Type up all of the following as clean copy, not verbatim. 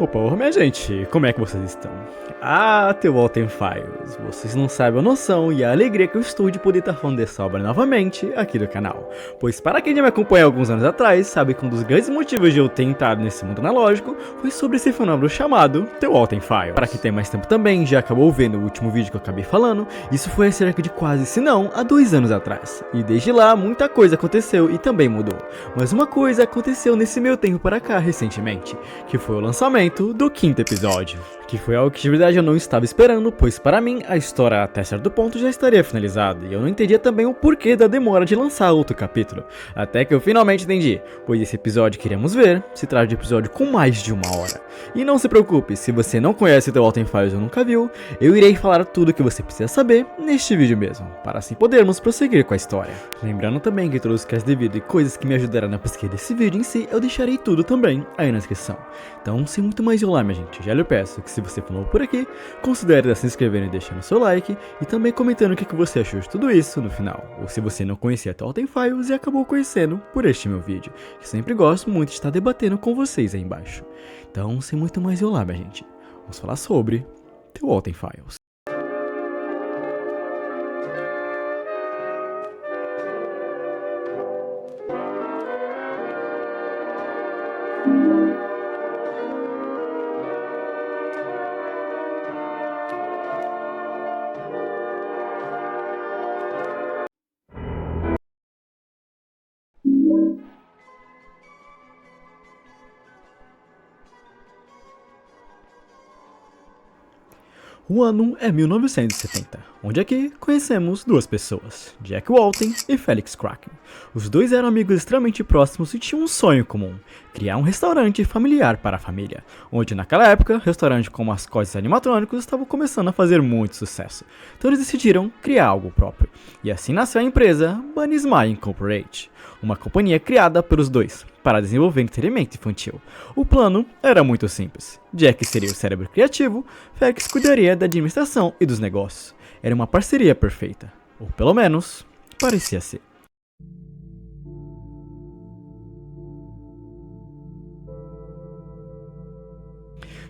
Opa, minha gente, como é que vocês estão? The Walten Files, vocês não sabem a noção e a alegria que eu estou de poder estar falando dessa obra novamente aqui do canal. Pois para quem já me acompanha alguns anos atrás, sabe que um dos grandes motivos de eu ter entrado nesse mundo analógico foi sobre esse fenômeno chamado The Walten Files. Para quem tem mais tempo também, já acabou vendo o último vídeo que eu acabei falando, isso foi há cerca de quase, se não, há 2 anos atrás. E desde lá, muita coisa aconteceu e também mudou. Mas uma coisa aconteceu nesse meio tempo para cá recentemente, que foi o lançamento do 5º episódio, que foi algo que de verdade eu não estava esperando, pois para mim a história até certo ponto já estaria finalizada, e eu não entendia também o porquê da demora de lançar outro capítulo, até que eu finalmente entendi, pois esse episódio que iremos ver se trata de episódio com mais de 1 hora. E não se preocupe, se você não conhece The Walten Files ou nunca viu, eu irei falar tudo o que você precisa saber neste vídeo mesmo, para assim podermos prosseguir com a história. Lembrando também que todos os casos devido e coisas que me ajudarão na pesquisa desse vídeo em si, eu deixarei tudo também aí na descrição. Então, sem muito mais enrolar, minha gente, já lhe peço que se você for novo por aqui, considere se inscrevendo e deixando seu like, e também comentando o que você achou de tudo isso no final, ou se você não conhecia The Walten Files e acabou conhecendo por este meu vídeo, que sempre gosto muito de estar debatendo com vocês aí embaixo. Então, sem muito mais enrolar, minha gente, vamos falar sobre The Walten Files. O ano é 1970, onde aqui conhecemos 2 pessoas, Jack Walten e Felix Kraken. Os dois eram amigos extremamente próximos e tinham um sonho comum, criar um restaurante familiar para a família, onde naquela época, restaurante com mascotes animatrônicos estavam começando a fazer muito sucesso. Então eles decidiram criar algo próprio, e assim nasceu a empresa Bunny Smile Incorporated, uma companhia criada pelos dois, para desenvolver entretenimento infantil. O plano era muito simples. Jack seria o cérebro criativo, Felix cuidaria da administração e dos negócios. Era uma parceria perfeita. Ou pelo menos, parecia ser.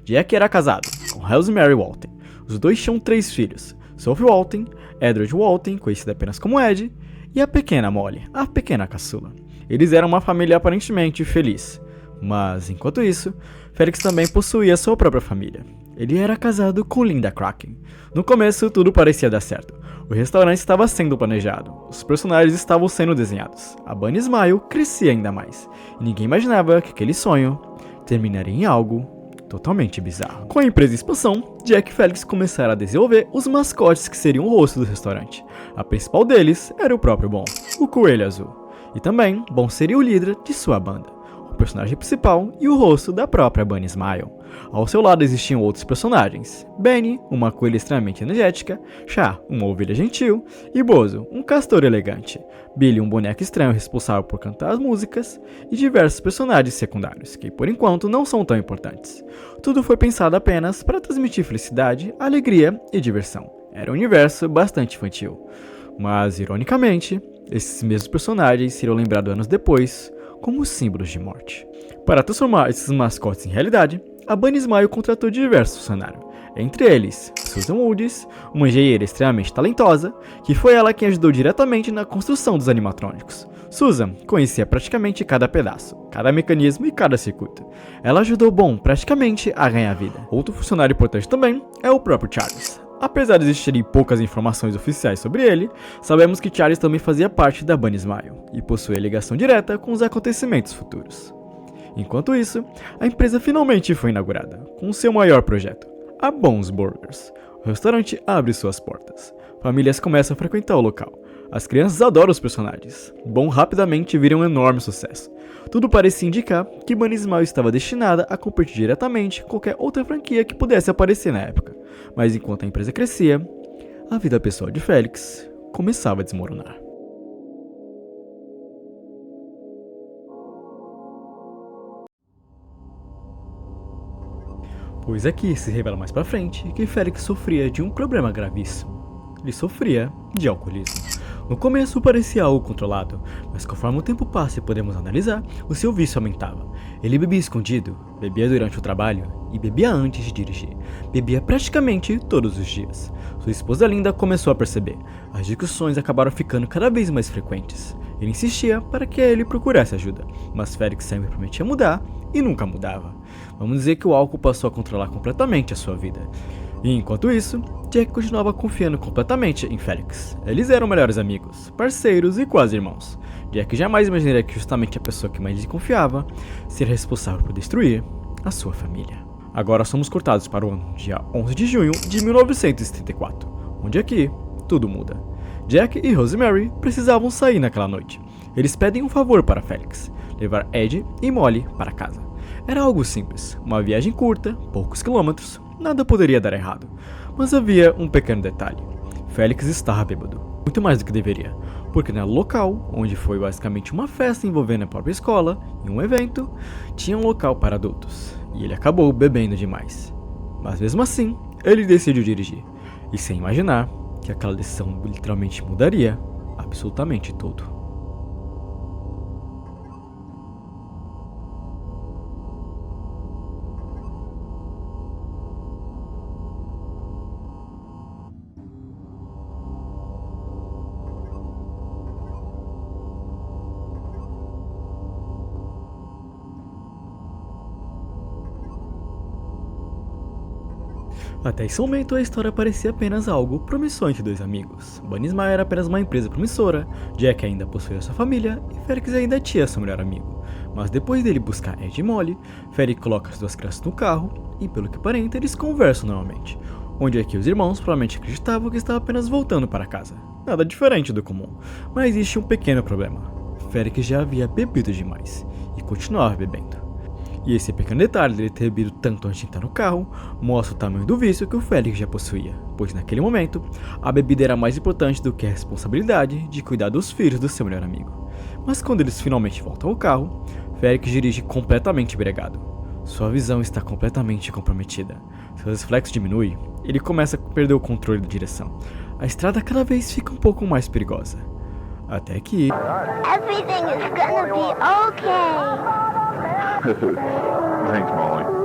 Jack era casado com Rosemary Walten. Os dois tinham 3 filhos, Sophie Walten, Edward Walten, conhecido apenas como Ed, e a pequena Molly, a pequena caçula. Eles eram uma família aparentemente feliz, mas enquanto isso, Felix também possuía sua própria família. Ele era casado com Linda Kraken. No começo, tudo parecia dar certo. O restaurante estava sendo planejado, os personagens estavam sendo desenhados, a Bunny Smile crescia ainda mais, e ninguém imaginava que aquele sonho terminaria em algo totalmente bizarro. Com a empresa em expansão, Jack e Felix começaram a desenvolver os mascotes que seriam o rosto do restaurante. A principal deles era o próprio Bon, o coelho azul. E também, Bon seria o líder de sua banda, o personagem principal e o rosto da própria Bunny Smile. Ao seu lado existiam outros personagens, Benny, uma coelha extremamente energética, Chá, uma ovelha gentil, e Bozo, um castor elegante, Billy, um boneco estranho responsável por cantar as músicas, e diversos personagens secundários, que por enquanto não são tão importantes. Tudo foi pensado apenas para transmitir felicidade, alegria e diversão. Era um universo bastante infantil. Mas, ironicamente, esses mesmos personagens seriam lembrados anos depois como símbolos de morte. Para transformar esses mascotes em realidade, a Bunny Smile contratou diversos funcionários, entre eles Susan Woods, uma engenheira extremamente talentosa, que foi ela quem ajudou diretamente na construção dos animatrônicos. Susan conhecia praticamente cada pedaço, cada mecanismo e cada circuito. Ela ajudou Bon praticamente a ganhar vida. Outro funcionário importante também é o próprio Charles. Apesar de existirem poucas informações oficiais sobre ele, sabemos que Charles também fazia parte da Bunny Smile e possuía ligação direta com os acontecimentos futuros. Enquanto isso, a empresa finalmente foi inaugurada, com seu maior projeto, a Bons Burgers. O restaurante abre suas portas. Famílias começam a frequentar o local. As crianças adoram os personagens. Bom rapidamente vira um enorme sucesso. Tudo parecia indicar que Bunny Smile estava destinada a competir diretamente com qualquer outra franquia que pudesse aparecer na época. Mas enquanto a empresa crescia, a vida pessoal de Felix começava a desmoronar. Pois aqui se revela mais pra frente que Felix sofria de um problema gravíssimo. Ele sofria de alcoolismo. No começo parecia algo controlado, mas conforme o tempo passa e podemos analisar, o seu vício aumentava. Ele bebia escondido, bebia durante o trabalho e bebia antes de dirigir. Bebia praticamente todos os dias. Sua esposa Linda começou a perceber. As discussões acabaram ficando cada vez mais frequentes. Ele insistia para que ele procurasse ajuda, mas Felix sempre prometia mudar e nunca mudava. Vamos dizer que o álcool passou a controlar completamente a sua vida. E enquanto isso, Jack continuava confiando completamente em Felix. Eles eram melhores amigos, parceiros e quase irmãos. Jack jamais imaginaria que justamente a pessoa que mais desconfiava seria responsável por destruir a sua família. Agora somos cortados para o ano dia 11 de junho de 1974, onde aqui tudo muda. Jack e Rosemary precisavam sair naquela noite. Eles pedem um favor para Felix, levar Ed e Molly para casa. Era algo simples, uma viagem curta, poucos quilômetros, nada poderia dar errado. Mas havia um pequeno detalhe. Felix estava bêbado, muito mais do que deveria, porque no local, onde foi basicamente uma festa envolvendo a própria escola e um evento, tinha um local para adultos, e ele acabou bebendo demais. Mas mesmo assim, ele decidiu dirigir, e sem imaginar que aquela decisão literalmente mudaria absolutamente tudo. Até esse momento, a história parecia apenas algo promissor entre dois amigos. Bunny Smile era apenas uma empresa promissora, Jack ainda possuía sua família e Felix ainda tinha seu melhor amigo. Mas depois dele buscar Ed e Molly, Felix coloca as duas crianças no carro e, pelo que aparenta, eles conversam normalmente. Onde aqui os irmãos provavelmente acreditavam que estava apenas voltando para casa. Nada diferente do comum, mas existe um pequeno problema. Felix já havia bebido demais e continuava bebendo. E esse pequeno detalhe dele ter bebido tanto antes de entrar no carro mostra o tamanho do vício que o Felix já possuía, pois naquele momento, a bebida era mais importante do que a responsabilidade de cuidar dos filhos do seu melhor amigo. Mas quando eles finalmente voltam ao carro, Felix dirige completamente embriagado. Sua visão está completamente comprometida. Seus reflexos diminuem, ele começa a perder o controle da direção. A estrada cada vez fica um pouco mais perigosa. Até que... Everything is gonna be okay. Thanks, Molly.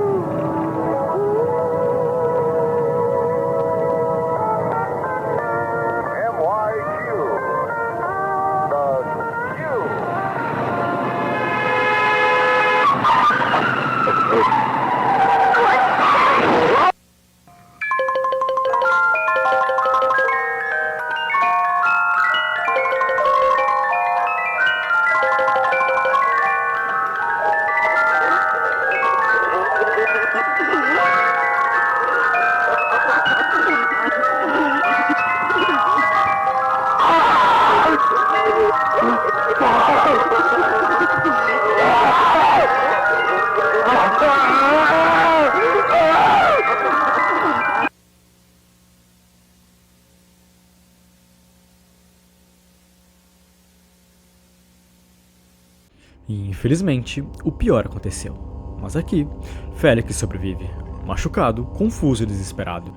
E infelizmente, o pior aconteceu. Mas aqui, Felix sobrevive, machucado, confuso e desesperado.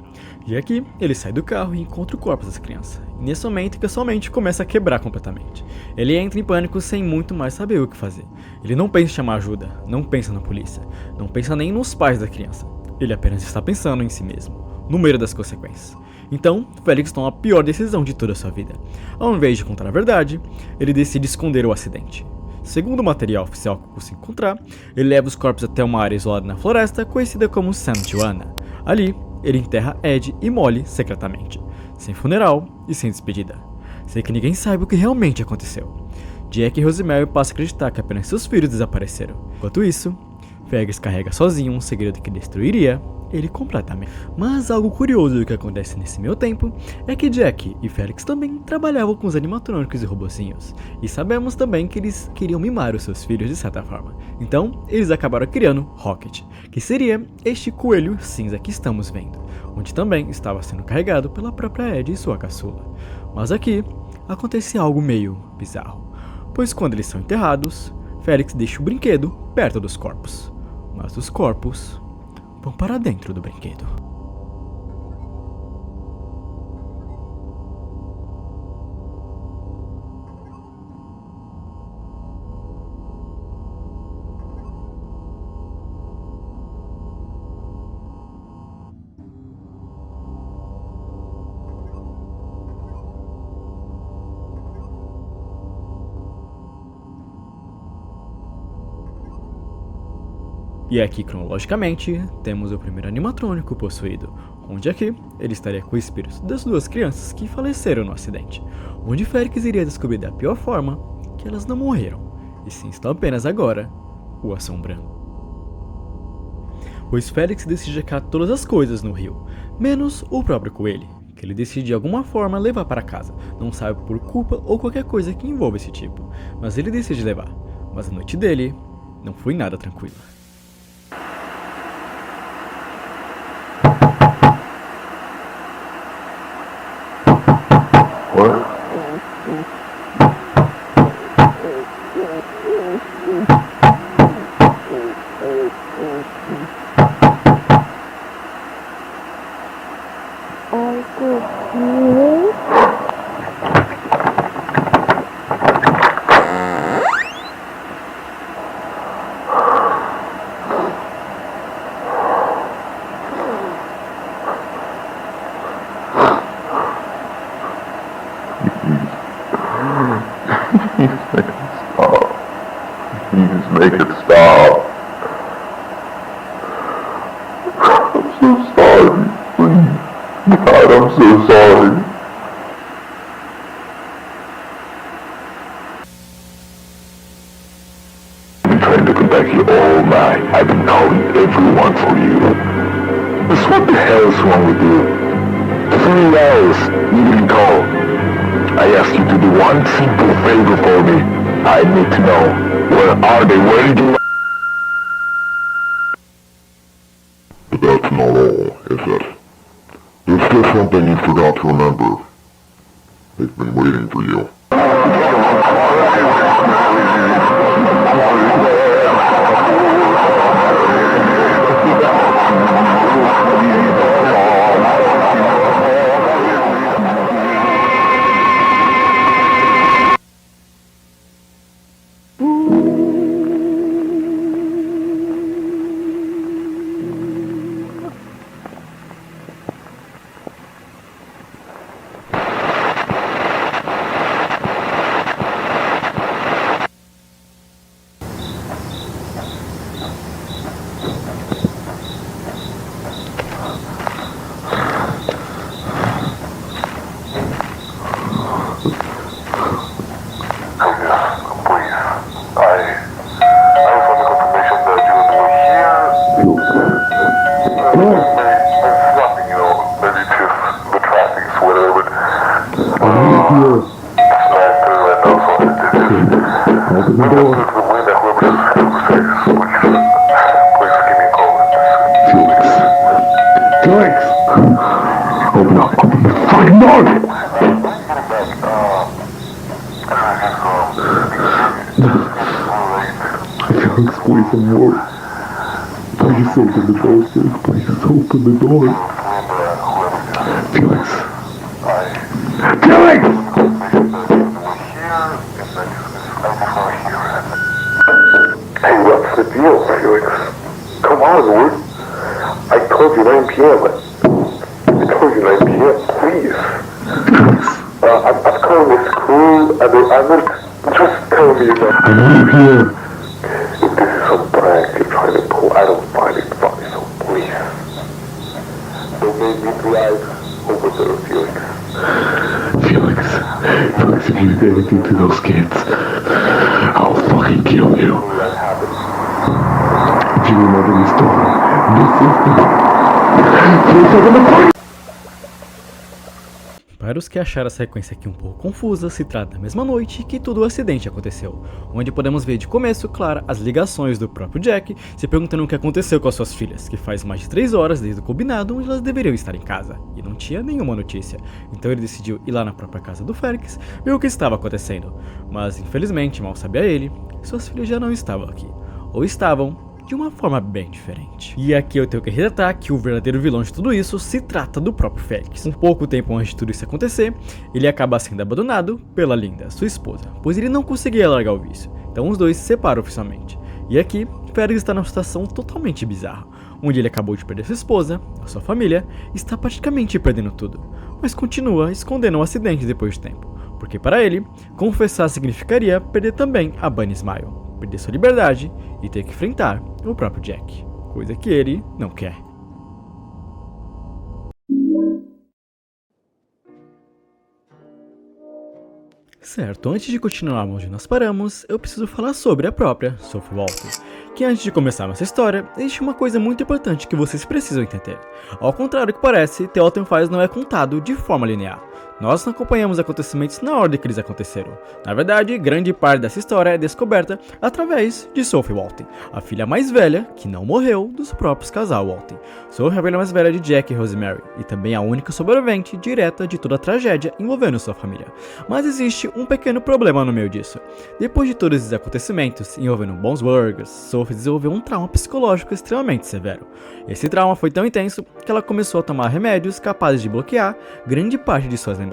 E aqui, ele sai do carro e encontra o corpo das crianças. E nesse momento que sua mente começa a quebrar completamente. Ele entra em pânico sem muito mais saber o que fazer. Ele não pensa em chamar ajuda, não pensa na polícia, não pensa nem nos pais da criança. Ele apenas está pensando em si mesmo, no meio das consequências. Então, Felix toma a pior decisão de toda a sua vida. Ao invés de contar a verdade, ele decide esconder o acidente. Segundo o material oficial que consegui encontrar, ele leva os corpos até uma área isolada na floresta conhecida como San Juana. Ali, ele enterra Ed e Molly secretamente, sem funeral e sem despedida, sem que ninguém saiba o que realmente aconteceu. Jack e Rosemary passam a acreditar que apenas seus filhos desapareceram. Enquanto isso, Fergus carrega sozinho um segredo que destruiria ele completamente. Mas algo curioso que acontece nesse meio tempo é que Jack e Felix também trabalhavam com os animatrônicos e robozinhos. E sabemos também que eles queriam mimar os seus filhos de certa forma. Então, eles acabaram criando Rocket, que seria este coelho cinza que estamos vendo, onde também estava sendo carregado pela própria Ed e sua caçula. Mas aqui, acontece algo meio bizarro, pois quando eles são enterrados, Felix deixa o brinquedo perto dos corpos, mas os corpos vão para dentro do brinquedo. E aqui, cronologicamente, temos o primeiro animatrônico possuído, onde aqui ele estaria com o espírito das duas crianças que faleceram no acidente, onde Felix iria descobrir da pior forma que elas não morreram, e sim estão apenas agora o assombrando. Pois Felix decide jogar todas as coisas no rio, menos o próprio coelho, que ele decide de alguma forma levar para casa, não sabe por culpa ou qualquer coisa que envolva esse tipo, mas ele decide levar, mas a noite dele não foi nada tranquila. Please make it stop. I'm so sorry. Please. God, I'm so sorry. I've been trying to come back here all night. I've been calling everyone for you. But what the hell is wrong with you? 3 hours you didn't call. I asked you to do one simple favor for me. I need to know, where are they? Where did you... But that's not all, is it? There's still something you forgot to remember. They've been waiting for you. Please, some more. Please open the door, sir. Please open the door. Felix. Felix! Hey, what's the deal, Felix? Come on, Wood. I told you 9 p.m. I told you 9 p.m. Please. I'm calling this crew, and I'm not... Just tell me about... I know you're here. If this is some prank you're trying to pull, I don't find it funny, so please. Don't make me drive over there, Felix. Felix, if you did anything to those kids, Do you remember this door? This is Para os que acharam a sequência aqui um pouco confusa, se trata da mesma noite que todo o acidente aconteceu, onde podemos ver de começo, claro, as ligações do próprio Jack, se perguntando o que aconteceu com as suas filhas, que faz mais de 3 horas desde o combinado onde elas deveriam estar em casa, e não tinha nenhuma notícia. Então ele decidiu ir lá na própria casa do Felix, ver o que estava acontecendo, mas infelizmente, mal sabia ele, suas filhas já não estavam aqui, ou estavam de uma forma bem diferente. E aqui eu tenho que relatar que o verdadeiro vilão de tudo isso se trata do próprio Felix. Um pouco tempo antes de tudo isso acontecer, ele acaba sendo abandonado pela Linda, sua esposa, pois ele não conseguia largar o vício. Então os dois se separam oficialmente. E aqui, Felix está numa situação totalmente bizarra, onde ele acabou de perder sua esposa, a sua família, e está praticamente perdendo tudo, mas continua escondendo o acidente depois de tempo, porque para ele, confessar significaria perder também a Bunny Smile, perder sua liberdade e ter que enfrentar o próprio Jack, coisa que ele não quer. Certo, antes de continuarmos onde nós paramos, eu preciso falar sobre a própria Sophie Walton, que antes de começar nossa história, existe uma coisa muito importante que vocês precisam entender. Ao contrário do que parece, The Walton Files não é contado de forma linear. Nós não acompanhamos acontecimentos na ordem que eles aconteceram. Na verdade, grande parte dessa história é descoberta através de Sophie Walton, a filha mais velha, que não morreu, dos próprios casal Walton. Sophie é a filha mais velha de Jack e Rosemary, e também a única sobrevivente direta de toda a tragédia envolvendo sua família. Mas existe um pequeno problema no meio disso. Depois de todos esses acontecimentos envolvendo Bones Burgers, Sophie desenvolveu um trauma psicológico extremamente severo. Esse trauma foi tão intenso que ela começou a tomar remédios capazes de bloquear grande parte de suas lembranças.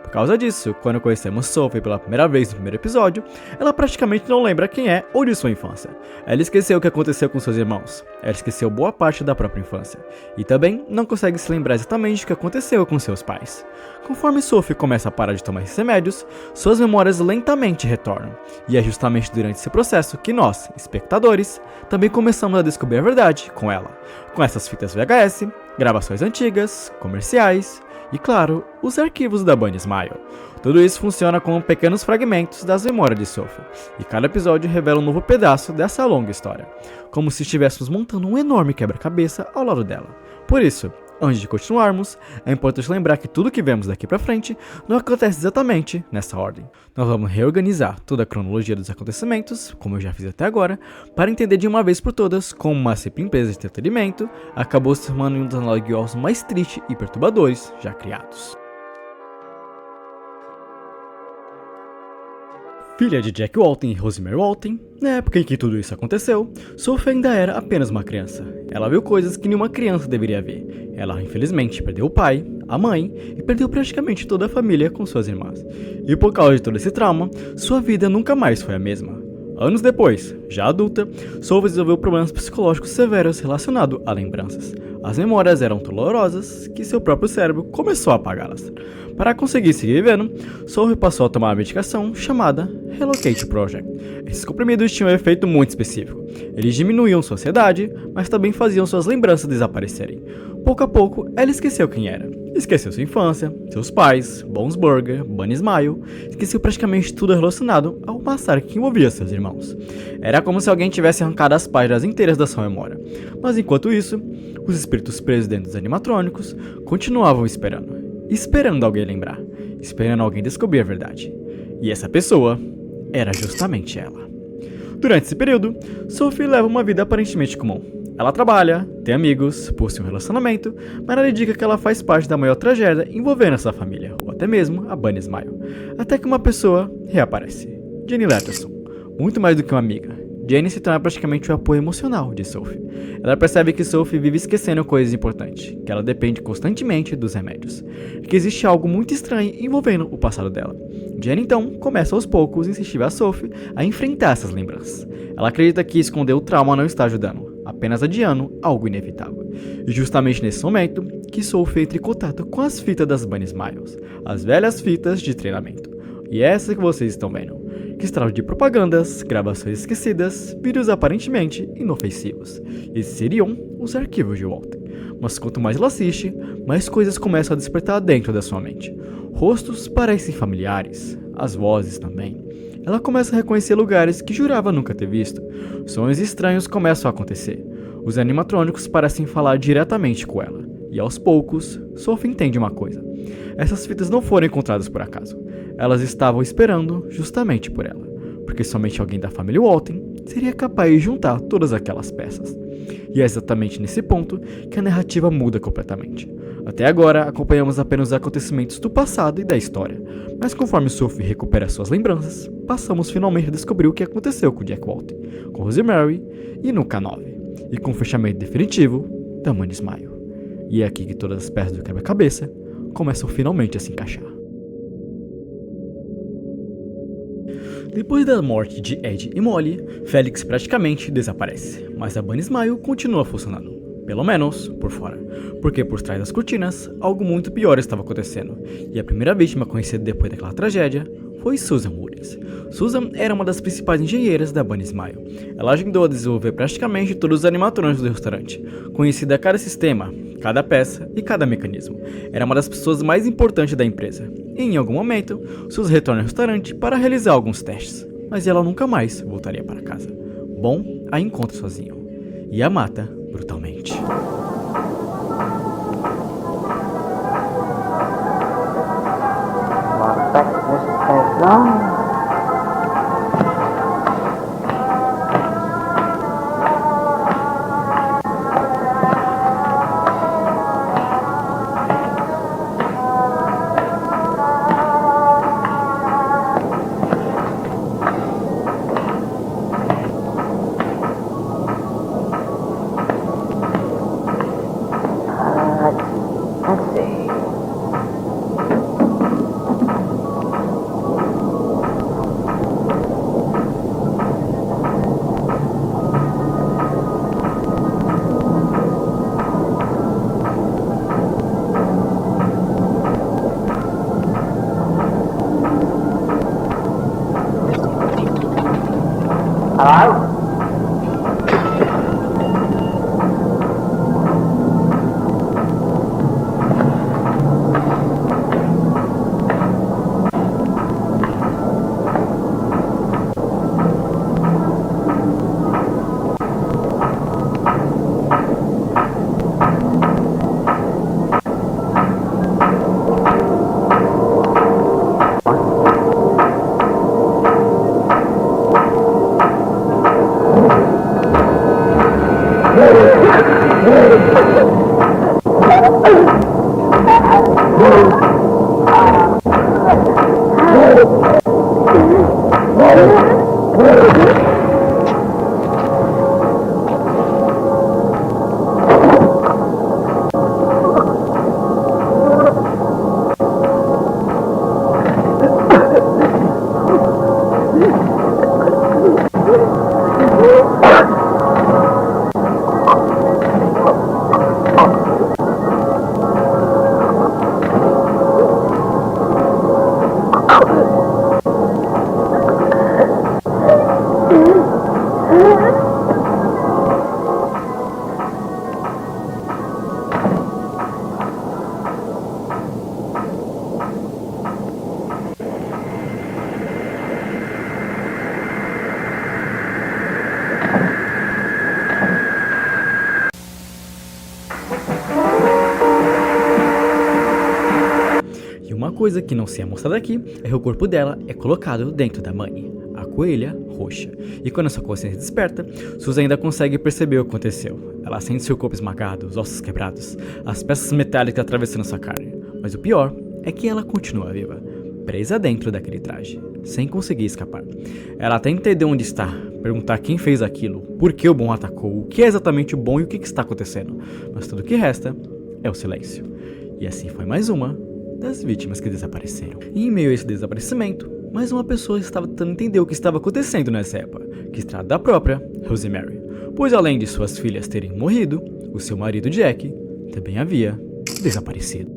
Por causa disso, quando conhecemos Sophie pela primeira vez no primeiro episódio, ela praticamente não lembra quem é ou de sua infância. Ela esqueceu o que aconteceu com seus irmãos, ela esqueceu boa parte da própria infância, e também não consegue se lembrar exatamente o que aconteceu com seus pais. Conforme Sophie começa a parar de tomar esses remédios, suas memórias lentamente retornam, e é justamente durante esse processo que nós, espectadores, também começamos a descobrir a verdade com ela, com essas fitas VHS, gravações antigas, comerciais, e claro, os arquivos da Bunny Smile. Tudo isso funciona como pequenos fragmentos das memórias de Sophie, e cada episódio revela um novo pedaço dessa longa história, como se estivéssemos montando um enorme quebra-cabeça ao lado dela. Por isso, antes de continuarmos, é importante lembrar que tudo que vemos daqui pra frente não acontece exatamente nessa ordem. Nós vamos reorganizar toda a cronologia dos acontecimentos, como eu já fiz até agora, para entender de uma vez por todas como uma simples empresa de entretenimento acabou se tornando um dos analogios mais tristes e perturbadores já criados. Filha de Jack Walton e Rosemary Walton, na época em que tudo isso aconteceu, Sophie ainda era apenas uma criança. Ela viu coisas que nenhuma criança deveria ver. Ela, infelizmente, perdeu o pai, a mãe e perdeu praticamente toda a família com suas irmãs. E por causa de todo esse trauma, sua vida nunca mais foi a mesma. Anos depois, já adulta, Sophie desenvolveu problemas psicológicos severos relacionados a lembranças. As memórias eram tão dolorosas que seu próprio cérebro começou a apagá-las. Para conseguir seguir vivendo, Sophie passou a tomar uma medicação chamada Relocate Project. Esses comprimidos tinham um efeito muito específico. Eles diminuíam sua ansiedade, mas também faziam suas lembranças desaparecerem. Pouco a pouco, ela esqueceu quem era. Esqueceu sua infância, seus pais, Bones Burger, Bunny Smile, esqueceu praticamente tudo relacionado ao passado que envolvia seus irmãos. Era como se alguém tivesse arrancado as páginas inteiras da sua memória. Mas enquanto isso, os espíritos presos dentro dos animatrônicos continuavam esperando alguém lembrar, esperando alguém descobrir a verdade. E essa pessoa era justamente ela. Durante esse período, Sophie leva uma vida aparentemente comum. Ela trabalha, tem amigos, possui um relacionamento, mas ela indica que ela faz parte da maior tragédia envolvendo essa família, ou até mesmo a Bunny Smile. Até que uma pessoa reaparece, Jenny Letterson. Muito mais do que uma amiga, Jenny se torna praticamente o apoio emocional de Sophie. Ela percebe que Sophie vive esquecendo coisas importantes, que ela depende constantemente dos remédios, e que existe algo muito estranho envolvendo o passado dela. Jenny então começa aos poucos a insistir a Sophie a enfrentar essas lembranças. Ela acredita que esconder o trauma não está ajudando, apenas adiando algo inevitável. E justamente nesse momento que Sophie entra em contato com as fitas das Bunny Smiles, as velhas fitas de treinamento. E é essa que vocês estão vendo, que extraem de propagandas, gravações esquecidas, vídeos aparentemente inofensivos. Esses seriam os arquivos de Walton. Mas quanto mais ela assiste, mais coisas começam a despertar dentro da sua mente. Rostos parecem familiares, as vozes também. ela começa a reconhecer lugares que jurava nunca ter visto. Sonhos estranhos começam a acontecer. Os animatrônicos parecem falar diretamente com ela. E aos poucos, Sophie entende uma coisa. Essas fitas não foram encontradas por acaso. Elas estavam esperando justamente por ela. Porque somente alguém da família Walton seria capaz de juntar todas aquelas peças. E é exatamente nesse ponto que a narrativa muda completamente. Até agora, acompanhamos apenas os acontecimentos do passado e da história. Mas conforme Sophie recupera suas lembranças, passamos finalmente a descobrir o que aconteceu com Jack Walton, com Rosemary e no K9. E com o fechamento definitivo da Bunny Smile. E é aqui que todas as peças do quebra-cabeça começam finalmente a se encaixar. Depois da morte de Ed e Molly, Felix praticamente desaparece, mas a Bunny Smile continua funcionando, pelo menos por fora, porque por trás das cortinas, algo muito pior estava acontecendo, e a primeira vítima conhecida depois daquela tragédia foi Susan Williams. Susan era uma das principais engenheiras da Bunny Smile. Ela ajudou a desenvolver praticamente todos os animatrônicos do restaurante, conhecida cada sistema, cada peça e cada mecanismo. Era uma das pessoas mais importantes da empresa. E em algum momento, Susan retorna ao restaurante para realizar alguns testes, mas ela nunca mais voltaria para casa. Bom, a encontra sozinho e a mata brutalmente. Uma coisa que não se é mostrada aqui é que o corpo dela é colocado dentro da Bunny, a coelha roxa. E quando sua consciência desperta, Susan ainda consegue perceber o que aconteceu. Ela sente seu corpo esmagado, os ossos quebrados, as peças metálicas atravessando sua carne. Mas o pior é que ela continua viva, presa dentro daquele traje, sem conseguir escapar. Ela até entender onde está, perguntar quem fez aquilo, por que o bom atacou, o que é exatamente o bom e o que está acontecendo. Mas tudo o que resta é o silêncio. E assim foi mais uma das vítimas que desapareceram. E em meio a esse desaparecimento, mais uma pessoa estava tentando entender o que estava acontecendo nessa época, que se trata da própria Rosemary, pois além de suas filhas terem morrido, o seu marido Jack também havia desaparecido.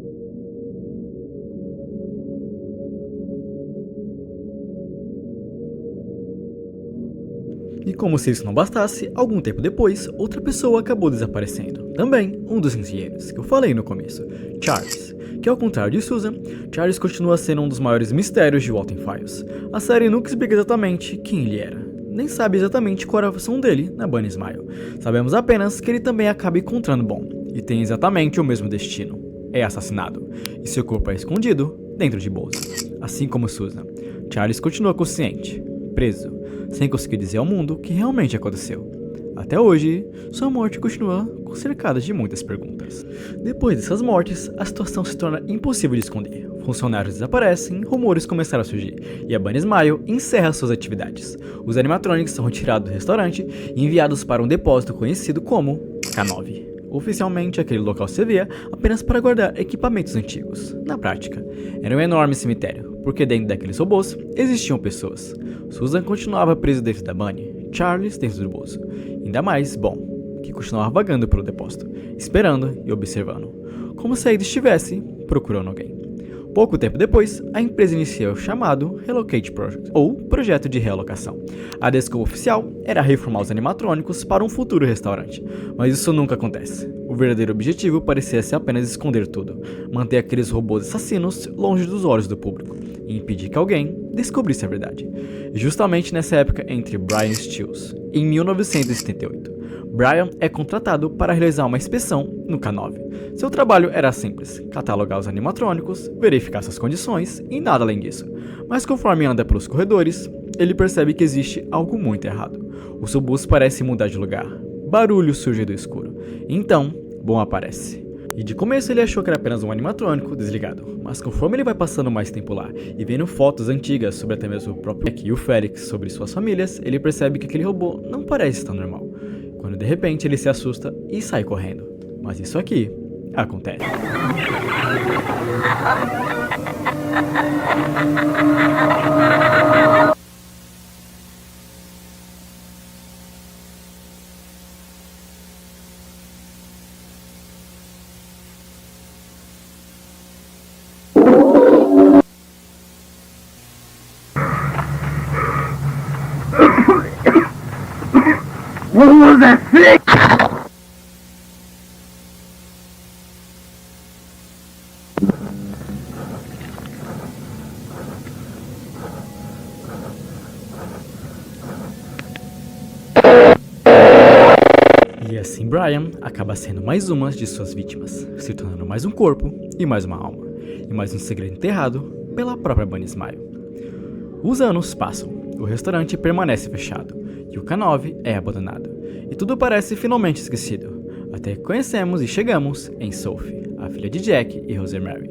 E como se isso não bastasse, algum tempo depois, outra pessoa acabou desaparecendo. Também um dos engenheiros, que eu falei no começo, Charles, que ao contrário de Susan, Charles continua sendo um dos maiores mistérios de Walten Files. A série nunca explica exatamente quem ele era, nem sabe exatamente qual era a função dele na Bunny Smile. Sabemos apenas que ele também acaba encontrando Bond, e tem exatamente o mesmo destino. É assassinado, e seu corpo é escondido dentro de Bose. Assim como Susan, Charles continua consciente, preso, sem conseguir dizer ao mundo o que realmente aconteceu. Até hoje, sua morte continua cercada de muitas perguntas. Depois dessas mortes, a situação se torna impossível de esconder. Funcionários desaparecem, rumores começaram a surgir, e a Bunny Smile encerra suas atividades. Os animatronics são retirados do restaurante e enviados para um depósito conhecido como K9. Oficialmente, aquele local servia apenas para guardar equipamentos antigos. Na prática, era um enorme cemitério, porque dentro daqueles robôs existiam pessoas. Susan continuava presa dentro da Bunny, Charles dentro do bolso. Ainda mais Bond, que continuava vagando pelo depósito, esperando e observando, como se ainda estivesse procurando alguém. Pouco tempo depois, a empresa inicia o chamado Relocate Project, ou Projeto de Realocação. A desculpa oficial era reformar os animatrônicos para um futuro restaurante, mas isso nunca acontece. O verdadeiro objetivo parecia ser apenas esconder tudo, manter aqueles robôs assassinos longe dos olhos do público, e impedir que alguém descobrisse a verdade. Justamente nessa época entre Brian Stills, em 1978. Brian é contratado para realizar uma inspeção no K9. Seu trabalho era simples, catalogar os animatrônicos, verificar suas condições e nada além disso. Mas conforme anda pelos corredores, ele percebe que existe algo muito errado. O seu bus parece mudar de lugar. Barulho surge do escuro. Então, Bond aparece. E de começo ele achou que era apenas um animatrônico desligado, mas conforme ele vai passando mais tempo lá e vendo fotos antigas sobre até mesmo o próprio Jack e o Felix sobre suas famílias, ele percebe que aquele robô não parece tão normal. Quando de repente ele se assusta e sai correndo. Mas isso aqui acontece. What was that thing? E assim Brian acaba sendo mais uma de suas vítimas, se tornando mais um corpo e mais uma alma, e mais um segredo enterrado pela própria Bunny Smile. Os anos passam, o restaurante permanece fechado, e o K9 é abandonado, e tudo parece finalmente esquecido, até que conhecemos e chegamos em Sophie, a filha de Jack e Rosemary.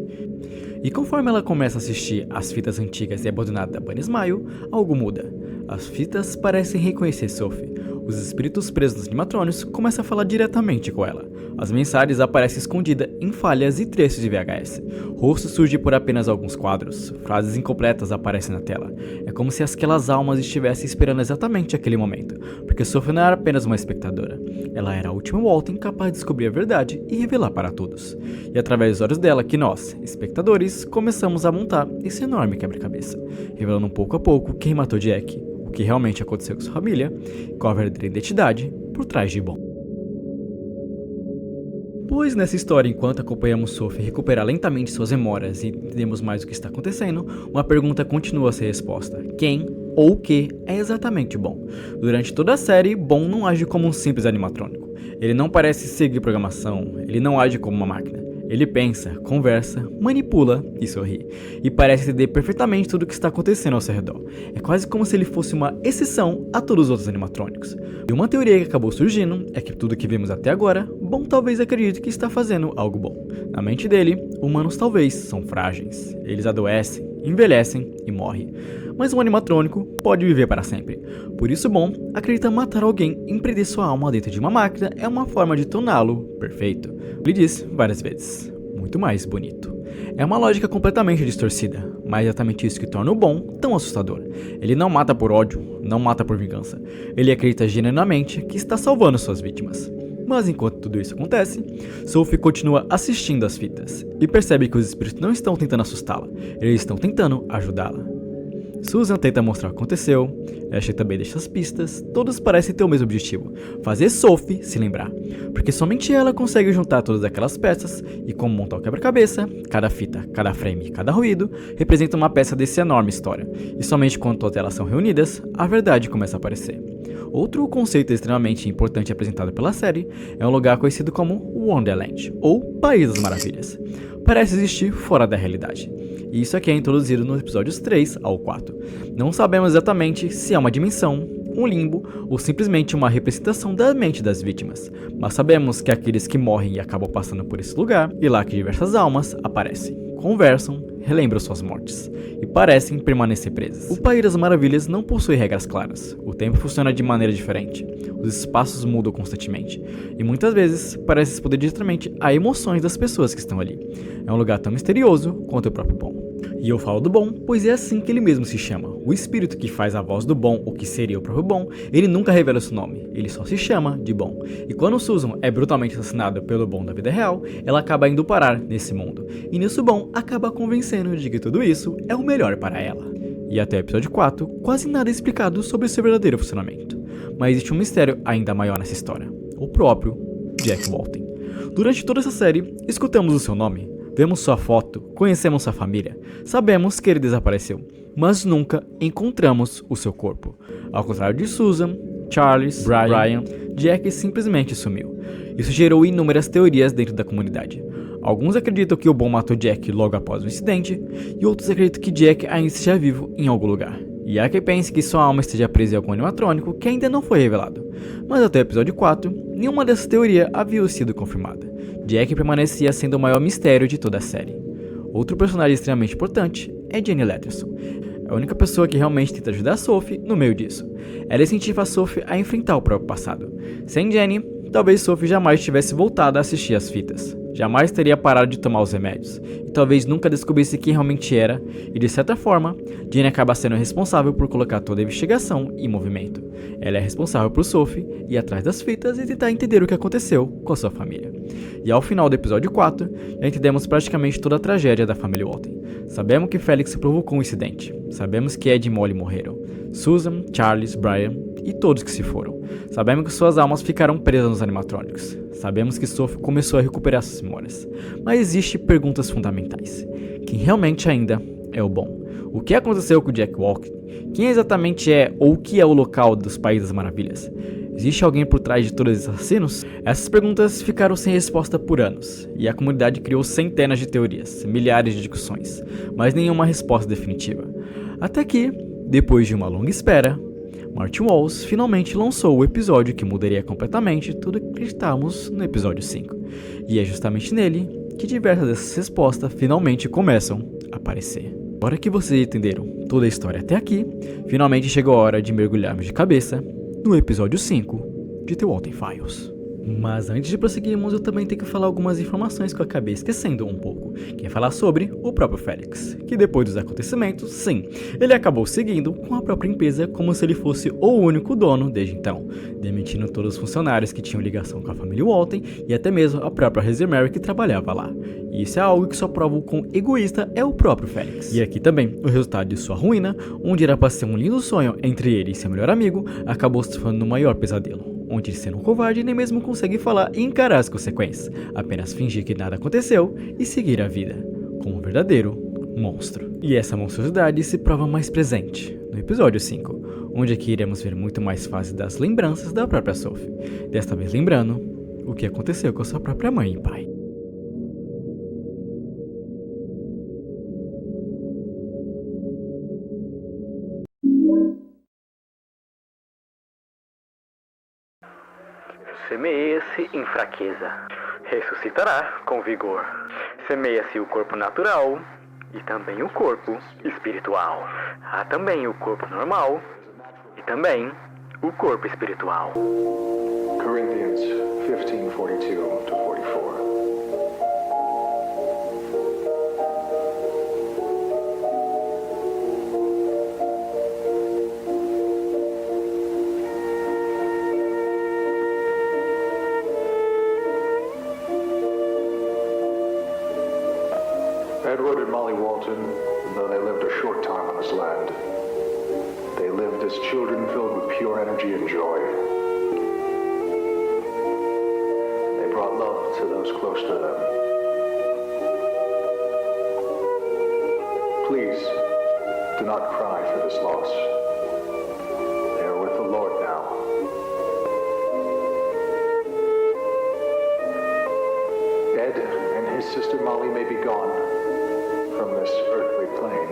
E conforme ela começa a assistir às fitas antigas e abandonadas da Bunny Smile, algo muda. As fitas parecem reconhecer Sophie. Os espíritos presos nos animatrônicos começam a falar diretamente com ela. As mensagens aparecem escondidas em falhas e trechos de VHS. Rosto surge por apenas alguns quadros. Frases incompletas aparecem na tela. É como se aquelas almas estivessem esperando exatamente aquele momento, porque Sophie não era apenas uma espectadora. Ela era a última Walten capaz de descobrir a verdade e revelar para todos. E através dos olhos dela que nós, espectadores, começamos a montar esse enorme quebra-cabeça, revelando pouco a pouco quem matou Jack, o que realmente aconteceu com sua família, qual a verdadeira identidade por trás de Bond. Pois nessa história, enquanto acompanhamos Sophie recuperar lentamente suas memórias e entendemos mais o que está acontecendo, uma pergunta continua a ser resposta: quem ou o que é exatamente Bond? Durante toda a série, Bond não age como um simples animatrônico. Ele não parece seguir programação, ele não age como uma máquina. Ele pensa, conversa, manipula e sorri, e parece entender perfeitamente tudo o que está acontecendo ao seu redor. É quase como se ele fosse uma exceção a todos os outros animatrônicos. E uma teoria que acabou surgindo é que tudo que vimos até agora, Bond talvez acredite que está fazendo algo bom. Na mente dele, humanos talvez são frágeis. Eles adoecem, envelhecem e morrem. Mas um animatrônico pode viver para sempre. Por isso, Bond acredita matar alguém e prender sua alma dentro de uma máquina é uma forma de torná-lo perfeito. Ele diz várias vezes, muito mais bonito. É uma lógica completamente distorcida, mas é exatamente isso que torna o Bond tão assustador. Ele não mata por ódio, não mata por vingança. Ele acredita genuinamente que está salvando suas vítimas. Mas enquanto tudo isso acontece, Sophie continua assistindo às fitas e percebe que os espíritos não estão tentando assustá-la, eles estão tentando ajudá-la. Susan tenta mostrar o que aconteceu, Ashley também deixa as pistas, todos parecem ter o mesmo objetivo, fazer Sophie se lembrar, porque somente ela consegue juntar todas aquelas peças e como montar o quebra-cabeça, cada fita, cada frame, cada ruído, representa uma peça dessa enorme história, e somente quando todas elas são reunidas, a verdade começa a aparecer. Outro conceito extremamente importante apresentado pela série é um lugar conhecido como Wonderland, ou País das Maravilhas. Parece existir fora da realidade. E isso aqui é introduzido nos episódios 3 ao 4. Não sabemos exatamente se é uma dimensão, um limbo ou simplesmente uma representação da mente das vítimas, mas sabemos que aqueles que morrem e acabam passando por esse lugar, e lá que diversas almas aparecem, conversam, relembram suas mortes e parecem permanecer presas. O País das Maravilhas não possui regras claras, o tempo funciona de maneira diferente, os espaços mudam constantemente e muitas vezes parece responder diretamente a emoções das pessoas que estão ali. É um lugar tão misterioso quanto o próprio bom. E eu falo do bom, pois é assim que ele mesmo se chama. O espírito que faz a voz do bom, o que seria o próprio bom, ele nunca revela seu nome, ele só se chama de bom. E quando Susan é brutalmente assassinada pelo bom da vida real, ela acaba indo parar nesse mundo. E nisso o bom acaba convencendo de que tudo isso é o melhor para ela. E até o episódio 4, quase nada é explicado sobre seu verdadeiro funcionamento. Mas existe um mistério ainda maior nessa história, o próprio Jack Walton. Durante toda essa série, escutamos o seu nome, vemos sua foto, conhecemos sua família, sabemos que ele desapareceu, mas nunca encontramos o seu corpo. Ao contrário de Susan, Charles, Brian, Jack simplesmente sumiu. Isso gerou inúmeras teorias dentro da comunidade. Alguns acreditam que o bom matou Jack logo após o incidente, e outros acreditam que Jack ainda esteja vivo em algum lugar. E há quem pense que sua alma esteja presa em algum animatrônico que ainda não foi revelado. Mas até o episódio 4, nenhuma dessas teorias havia sido confirmada. Jack permanecia sendo o maior mistério de toda a série. Outro personagem extremamente importante é Jenny Leterson. É a única pessoa que realmente tenta ajudar a Sophie no meio disso. Ela incentiva a Sophie a enfrentar o próprio passado. Sem Jenny, talvez Sophie jamais tivesse voltado a assistir as fitas. Jamais teria parado de tomar os remédios, e talvez nunca descobrisse quem realmente era, e de certa forma, Jenny acaba sendo responsável por colocar toda a investigação em movimento. Ela é responsável por Sophie ir atrás das fitas e tentar entender o que aconteceu com a sua família. E ao final do episódio 4, já entendemos praticamente toda a tragédia da família Walton. Sabemos que Felix provocou um incidente, sabemos que Ed e Molly morreram, Susan, Charles, Brian e todos que se foram. Sabemos que suas almas ficaram presas nos animatrônicos. Sabemos que Sophie começou a recuperar suas memórias. Mas existem perguntas fundamentais. Quem realmente ainda é o bom? O que aconteceu com Jack Walton? Quem exatamente é ou o que é o local dos Países das Maravilhas? Existe alguém por trás de todos esses assassinos? Essas perguntas ficaram sem resposta por anos, e a comunidade criou centenas de teorias, milhares de discussões, mas nenhuma resposta definitiva. Até que, depois de uma longa espera, Martin Walls finalmente lançou o episódio que mudaria completamente tudo que acreditamos no episódio 5. E é justamente nele que diversas dessas respostas finalmente começam a aparecer. Agora que vocês entenderam toda a história até aqui, finalmente chegou a hora de mergulharmos de cabeça no episódio 5 de The Walton Files. Mas antes de prosseguirmos, eu também tenho que falar algumas informações que eu acabei esquecendo um pouco, que é falar sobre o próprio Felix, que depois dos acontecimentos, sim, ele acabou seguindo com a própria empresa como se ele fosse o único dono desde então, demitindo todos os funcionários que tinham ligação com a família Walton e até mesmo a própria Rosemary que trabalhava lá. E isso é algo que só prova o quão egoísta é o próprio Felix. E aqui também, o resultado de sua ruína, onde era para ser um lindo sonho entre ele e seu melhor amigo, acabou se tornando o maior pesadelo, onde ele sendo um covarde nem mesmo consegue falar e encarar as consequências, apenas fingir que nada aconteceu e seguir a vida, como um verdadeiro monstro. E essa monstruosidade se prova mais presente no episódio 5, onde aqui iremos ver muito mais fases das lembranças da própria Sophie, desta vez lembrando o que aconteceu com sua própria mãe e pai. Semeia-se em fraqueza, ressuscitará com vigor. Semeia-se o corpo natural e também o corpo espiritual. Há também o corpo normal e também o corpo espiritual. Corinthians 15:42-44. Edward and Molly Walton, though they lived a short time on this land, as children filled with pure energy and joy. They brought love to those close to them. Please, do not cry for this loss. They are with the Lord now. Ed and his sister Molly may be gone from this earthly plane,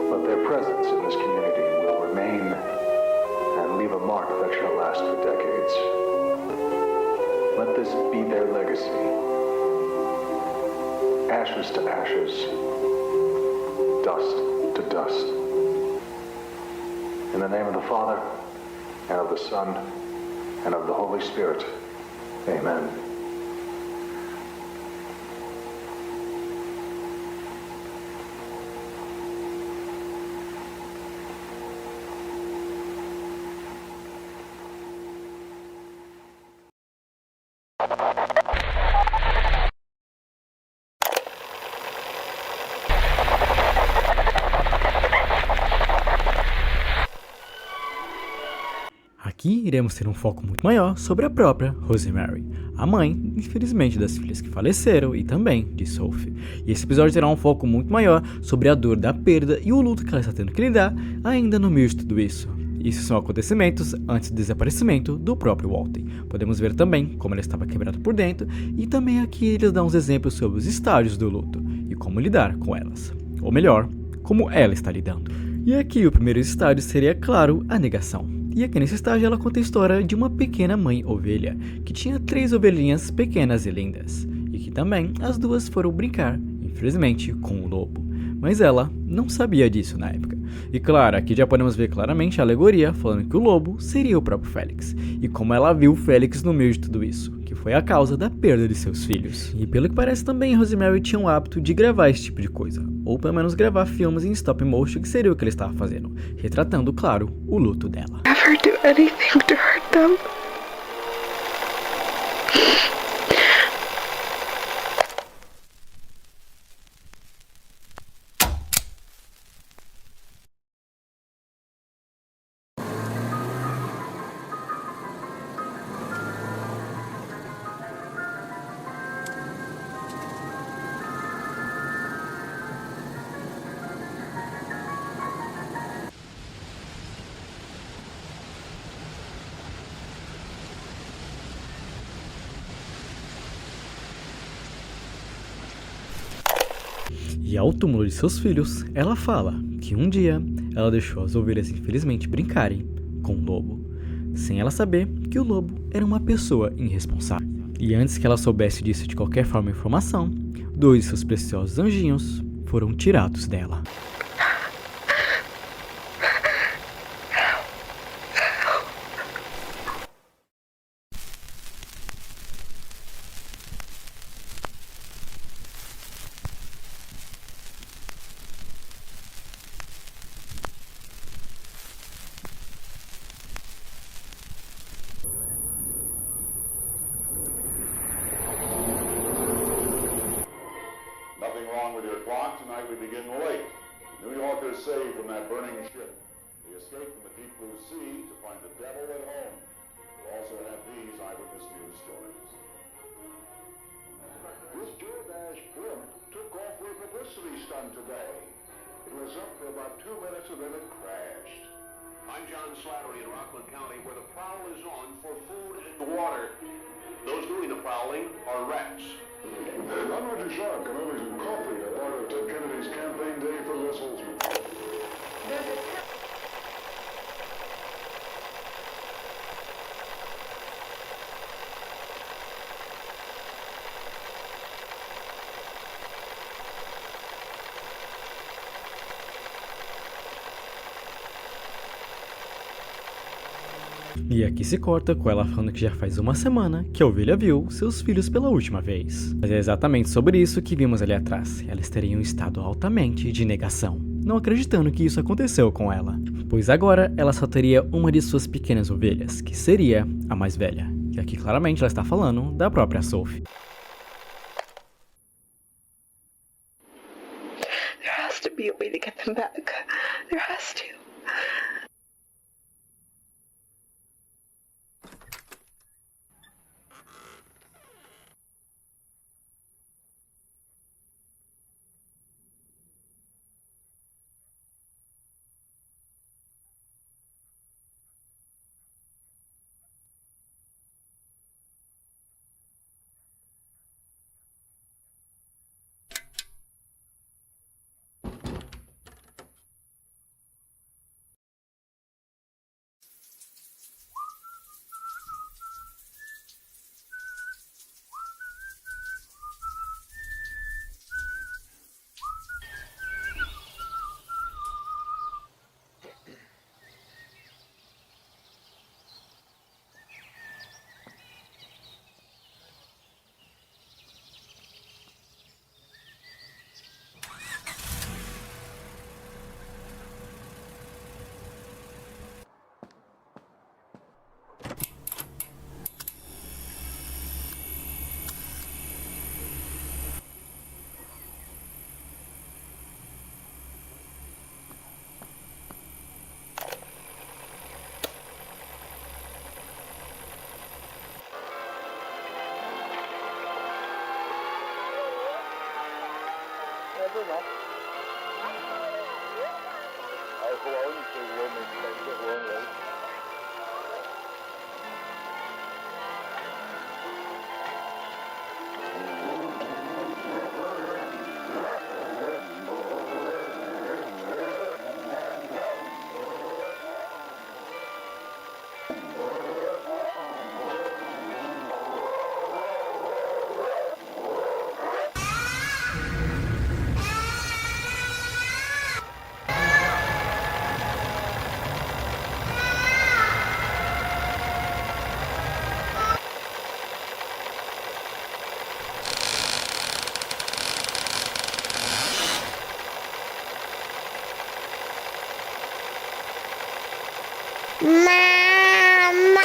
but their presence in this community will remain and leave a mark that shall last for decades. Let this be their legacy. Ashes to ashes, dust to dust. In the name of the Father, and of the Son, and of the Holy Spirit. Amen. Aqui iremos ter um foco muito maior sobre a própria Rosemary, a mãe, infelizmente, das filhas que faleceram e também de Sophie. E esse episódio terá um foco muito maior sobre a dor da perda e o luto que ela está tendo que lidar ainda no meio de tudo isso. Isso são acontecimentos antes do desaparecimento do próprio Walter. Podemos ver também como ela estava quebrada por dentro e também aqui eles dão uns exemplos sobre os estágios do luto e como lidar com elas. Ou melhor, como ela está lidando. E aqui o primeiro estágio seria, claro, a negação. E aqui nesse estágio ela conta a história de uma pequena mãe ovelha, que tinha 3 ovelhinhas pequenas e lindas, e que também as duas foram brincar, infelizmente, com o lobo. Mas ela não sabia disso na época. E claro, aqui já podemos ver claramente a alegoria falando que o lobo seria o próprio Félix, e como ela viu o Félix no meio de tudo isso, que foi a causa da perda de seus filhos. E pelo que parece também, Rosemary tinha o hábito de gravar esse tipo de coisa, ou pelo menos gravar filmes em stop motion, que seria o que ele estava fazendo, retratando, claro, o luto dela. Never do anything to hurt them. E ao túmulo de seus filhos, ela fala que um dia ela deixou as ovelhas infelizmente brincarem com o lobo, sem ela saber que o lobo era uma pessoa irresponsável. E antes que ela soubesse disso de qualquer forma ou informação, 2 de seus preciosos anjinhos foram tirados dela. Nothing wrong with your clock. Tonight we begin late. New Yorkers saved from that burning ship. They escaped from the deep blue sea to find the devil at home. We'll also have these eyewitness news stories. This Jordache blimp took off with a publicity stunt today. It was up for about 2 minutes and then it crashed. I'm John Slattery in Rockland County, where the prowl is on for food and water. Those doing the prowling are rats. I'm Roger Sharp, can only some coffee, a part of Ted Kennedy's campaign day for Les Holtzman. E aqui se corta com ela falando que já faz uma semana que a ovelha viu seus filhos pela última vez. Mas é exatamente sobre isso que vimos ali atrás. Ela estaria em um estado altamente de negação, não acreditando que isso aconteceu com ela. Pois agora ela só teria uma de suas pequenas ovelhas, que seria a mais velha. E aqui claramente ela está falando da própria Sophie. There has to be a way to get them back. There has to. Mama.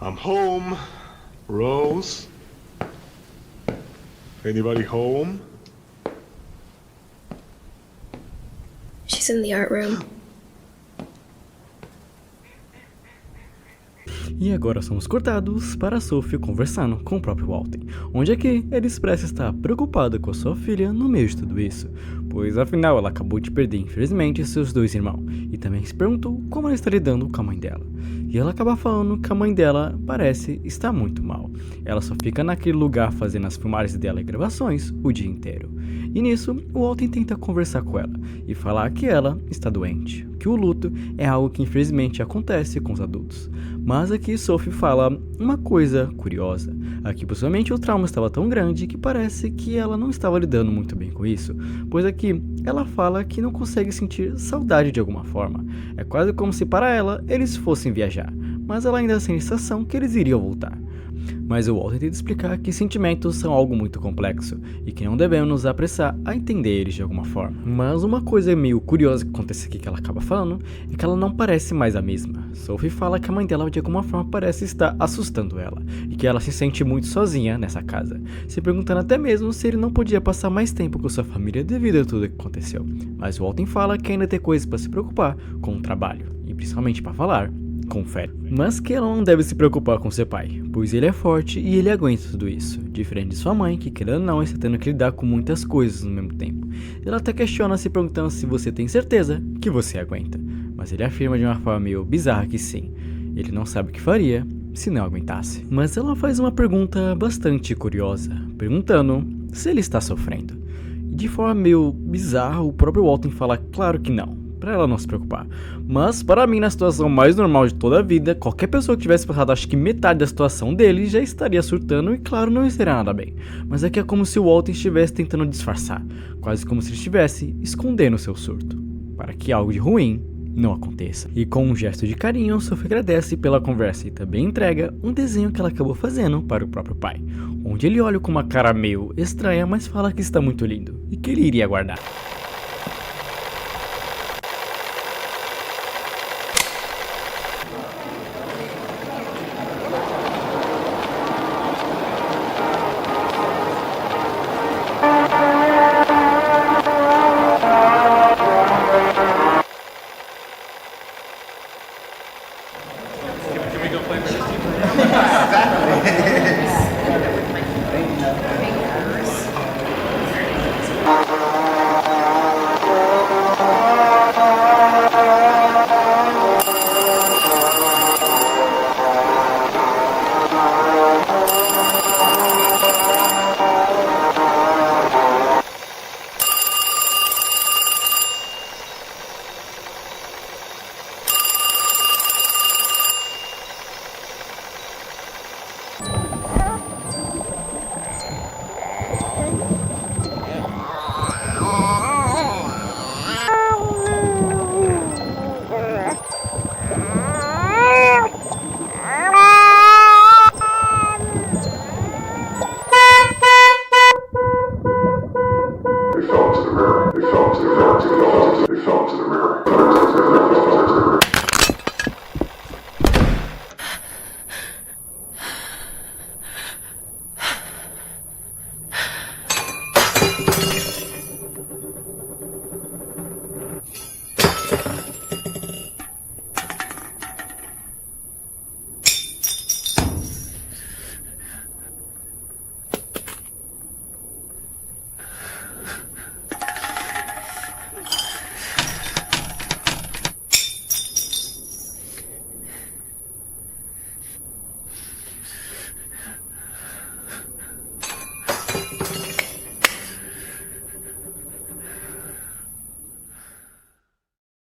I'm home. Rose? Anybody home? She's in the art room. E agora somos cortados para Sophie conversando com o próprio Walter, onde aqui ele expressa estar preocupado com a sua filha no meio de tudo isso, pois afinal ela acabou de perder infelizmente seus dois irmãos, e também se perguntou como ela está lidando com a mãe dela. E ela acaba falando que a mãe dela parece estar muito mal, ela só fica naquele lugar fazendo as filmagens dela e gravações o dia inteiro. E nisso, o Walter tenta conversar com ela e falar que ela está doente, que o luto é algo que infelizmente acontece com os adultos. Mas aqui Sophie fala uma coisa curiosa, aqui possivelmente o trauma estava tão grande que parece que ela não estava lidando muito bem com isso, pois aqui ela fala que não consegue sentir saudade de alguma forma, é quase como se para ela eles fossem viajar, mas ela ainda tem a sensação que eles iriam voltar. Mas o Walter tenta explicar que sentimentos são algo muito complexo e que não devemos nos apressar a entender eles de alguma forma. Mas uma coisa meio curiosa que acontece aqui que ela acaba falando é que ela não parece mais a mesma. Sophie fala que a mãe dela de alguma forma parece estar assustando ela e que ela se sente muito sozinha nessa casa, se perguntando até mesmo se ele não podia passar mais tempo com sua família devido a tudo o que aconteceu. Mas o Walter fala que ainda tem coisas para se preocupar com o trabalho e principalmente para falar com Fred, mas que ela não deve se preocupar com seu pai, pois ele é forte e ele aguenta tudo isso, diferente de sua mãe, que querendo ou não está tendo que lidar com muitas coisas no mesmo tempo. Ela até questiona se perguntando se você tem certeza que você aguenta, mas ele afirma de uma forma meio bizarra que sim, ele não sabe o que faria se não aguentasse. Mas ela faz uma pergunta bastante curiosa, perguntando se ele está sofrendo. De forma meio bizarra, o próprio Walton fala claro que não, pra ela não se preocupar. Mas para mim, na situação mais normal de toda a vida, qualquer pessoa que tivesse passado acho que metade da situação dele já estaria surtando e claro, não estaria nada bem. Mas aqui é como se o Walton estivesse tentando disfarçar, quase como se ele estivesse escondendo seu surto, para que algo de ruim não aconteça. E com um gesto de carinho, Sophie agradece pela conversa e também entrega um desenho que ela acabou fazendo para o próprio pai, onde ele olha com uma cara meio estranha, mas fala que está muito lindo e que ele iria guardar.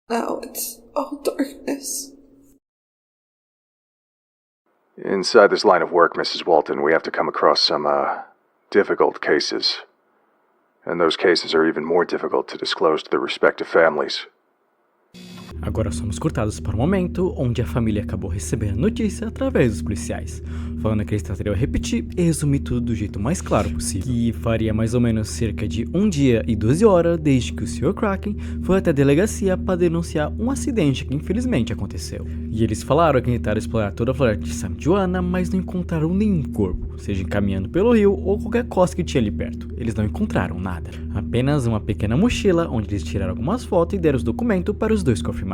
Now it's all darkness. Inside this line of work, Mrs. Walton, we have to come across some, difficult cases. And those cases are even more difficult to disclose to their respective families. Agora somos cortados para um momento onde a família acabou recebendo a notícia através dos policiais, falando que eles tratariam repetir e resumir tudo do jeito mais claro possível. Que faria mais ou menos cerca de 1 dia e 12 horas desde que o Sr. Kraken foi até a delegacia para denunciar um acidente que infelizmente aconteceu. E eles falaram que tentaram explorar toda a floresta de St. Joanna, mas não encontraram nenhum corpo, seja caminhando pelo rio ou qualquer costa que tinha ali perto. Eles não encontraram nada, apenas uma pequena mochila onde eles tiraram algumas fotos e deram os documentos para os dois confirmarem.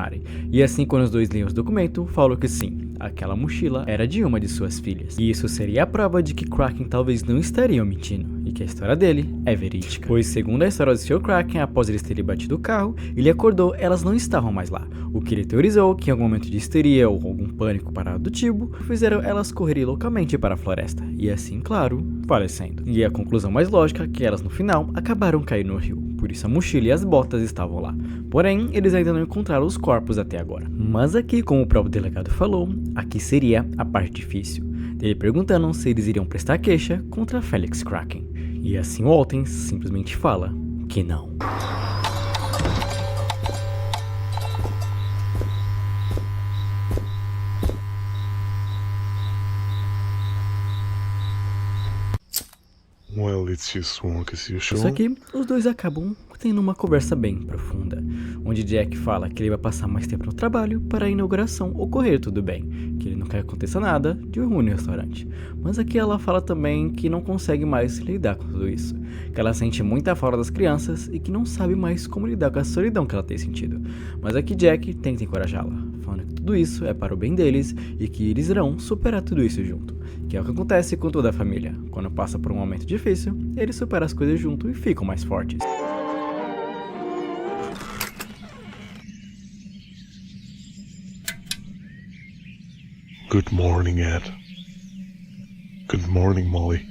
E assim, quando os dois liam os documentos, falou que sim, aquela mochila era de uma de suas filhas. E isso seria a prova de que Kraken talvez não estaria mentindo, e que a história dele é verídica. Pois, segundo a história do Sr. Kraken, após eles terem batido o carro, ele acordou, elas não estavam mais lá. O que ele teorizou que em algum momento de histeria ou algum pânico parado do tipo, fizeram elas correrem loucamente para a floresta. E assim, claro, falecendo. E a conclusão mais lógica é que elas no final acabaram caindo no rio. Por isso a mochila e as botas estavam lá. Porém, eles ainda não encontraram os corpos até agora. Mas aqui, como o próprio delegado falou, aqui seria a parte difícil. Ele perguntando se eles iriam prestar queixa contra Felix Kraken. E assim Walton simplesmente fala que não. Well, it's just wonk as usual. Isso aqui, os dois acabam tendo uma conversa bem profunda, onde Jack fala que ele vai passar mais tempo no trabalho para a inauguração ocorrer tudo bem, que ele não quer que aconteça nada de ruim no restaurante. Mas aqui ela fala também que não consegue mais lidar com tudo isso, que ela sente muita falta das crianças e que não sabe mais como lidar com a solidão que ela tem sentido. Mas aqui Jack tenta encorajá-la, falando que tudo isso é para o bem deles e que eles irão superar tudo isso junto, que é o que acontece com toda a família. Quando passa por um momento difícil, eles superam as coisas junto e ficam mais fortes. Good morning, Ed. Good morning, Molly.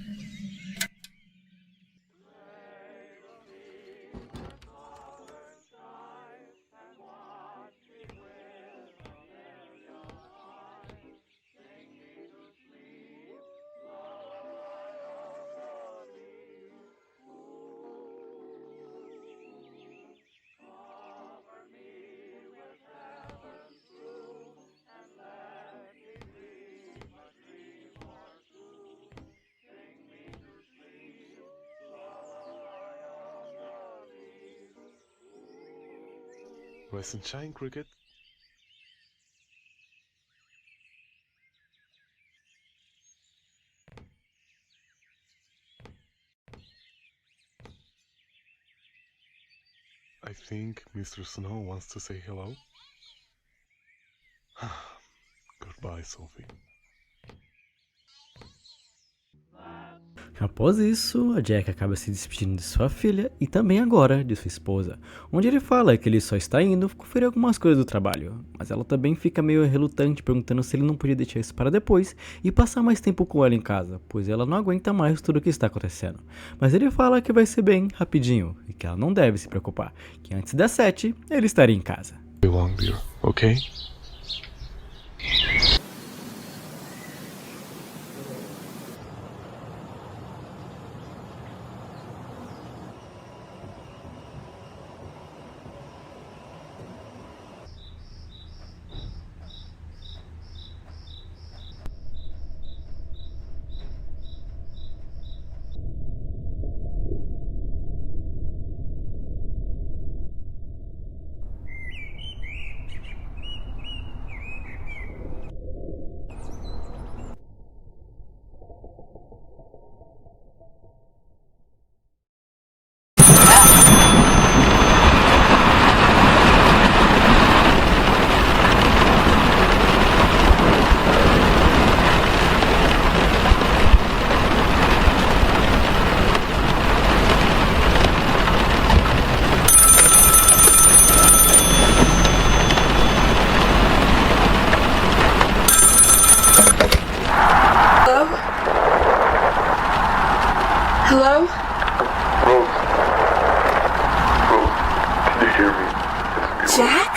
Rise and shine, Cricket. I think Mr. Snow wants to say hello. Goodbye, Sophie. Após isso, a Jack acaba se despedindo de sua filha e também agora de sua esposa, onde ele fala que ele só está indo conferir algumas coisas do trabalho, mas ela também fica meio relutante, perguntando se ele não podia deixar isso para depois e passar mais tempo com ela em casa, pois ela não aguenta mais tudo o que está acontecendo. Mas ele fala que vai ser bem rapidinho e que ela não deve se preocupar, que antes das 7 ele estaria em casa. Belong, dear, okay? Hello? Rose. Rose, can you hear me? Jack?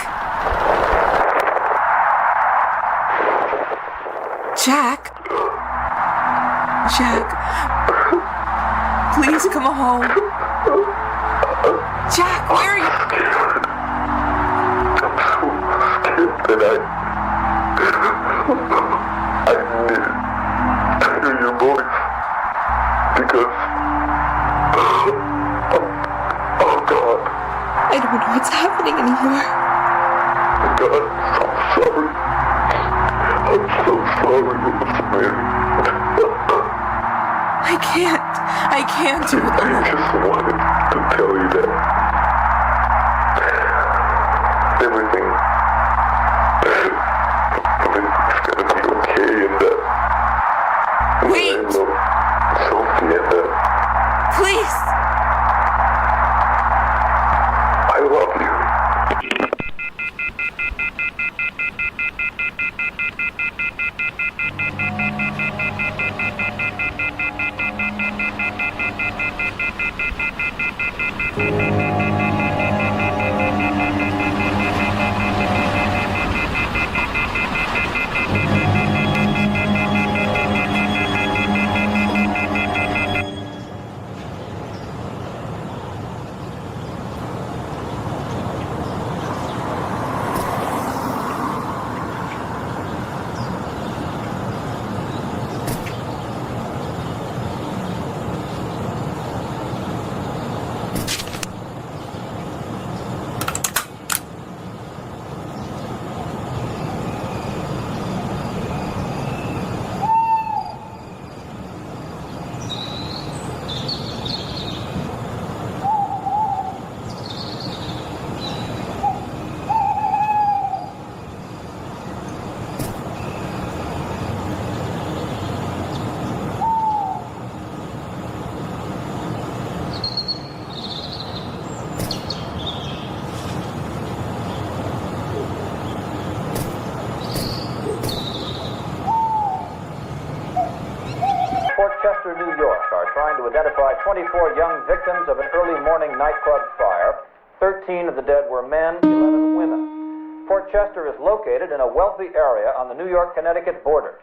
Jack? Jack? Please come home. Jack, where are you? I'm so scared that I need to hear your voice. Because, oh God. I don't know what's happening anymore. God, I'm sorry. I'm so sorry, Rosemary. I can't do it I alone. just wanted to tell you that everything's gonna be okay and that Wait. I love Sophie and that Please! I love you. Port Chester, New York, are trying to identify 24 young victims of an early morning nightclub fire. 13 of the dead were men, 11 women. Port Chester is located in a wealthy area on the New York-Connecticut border.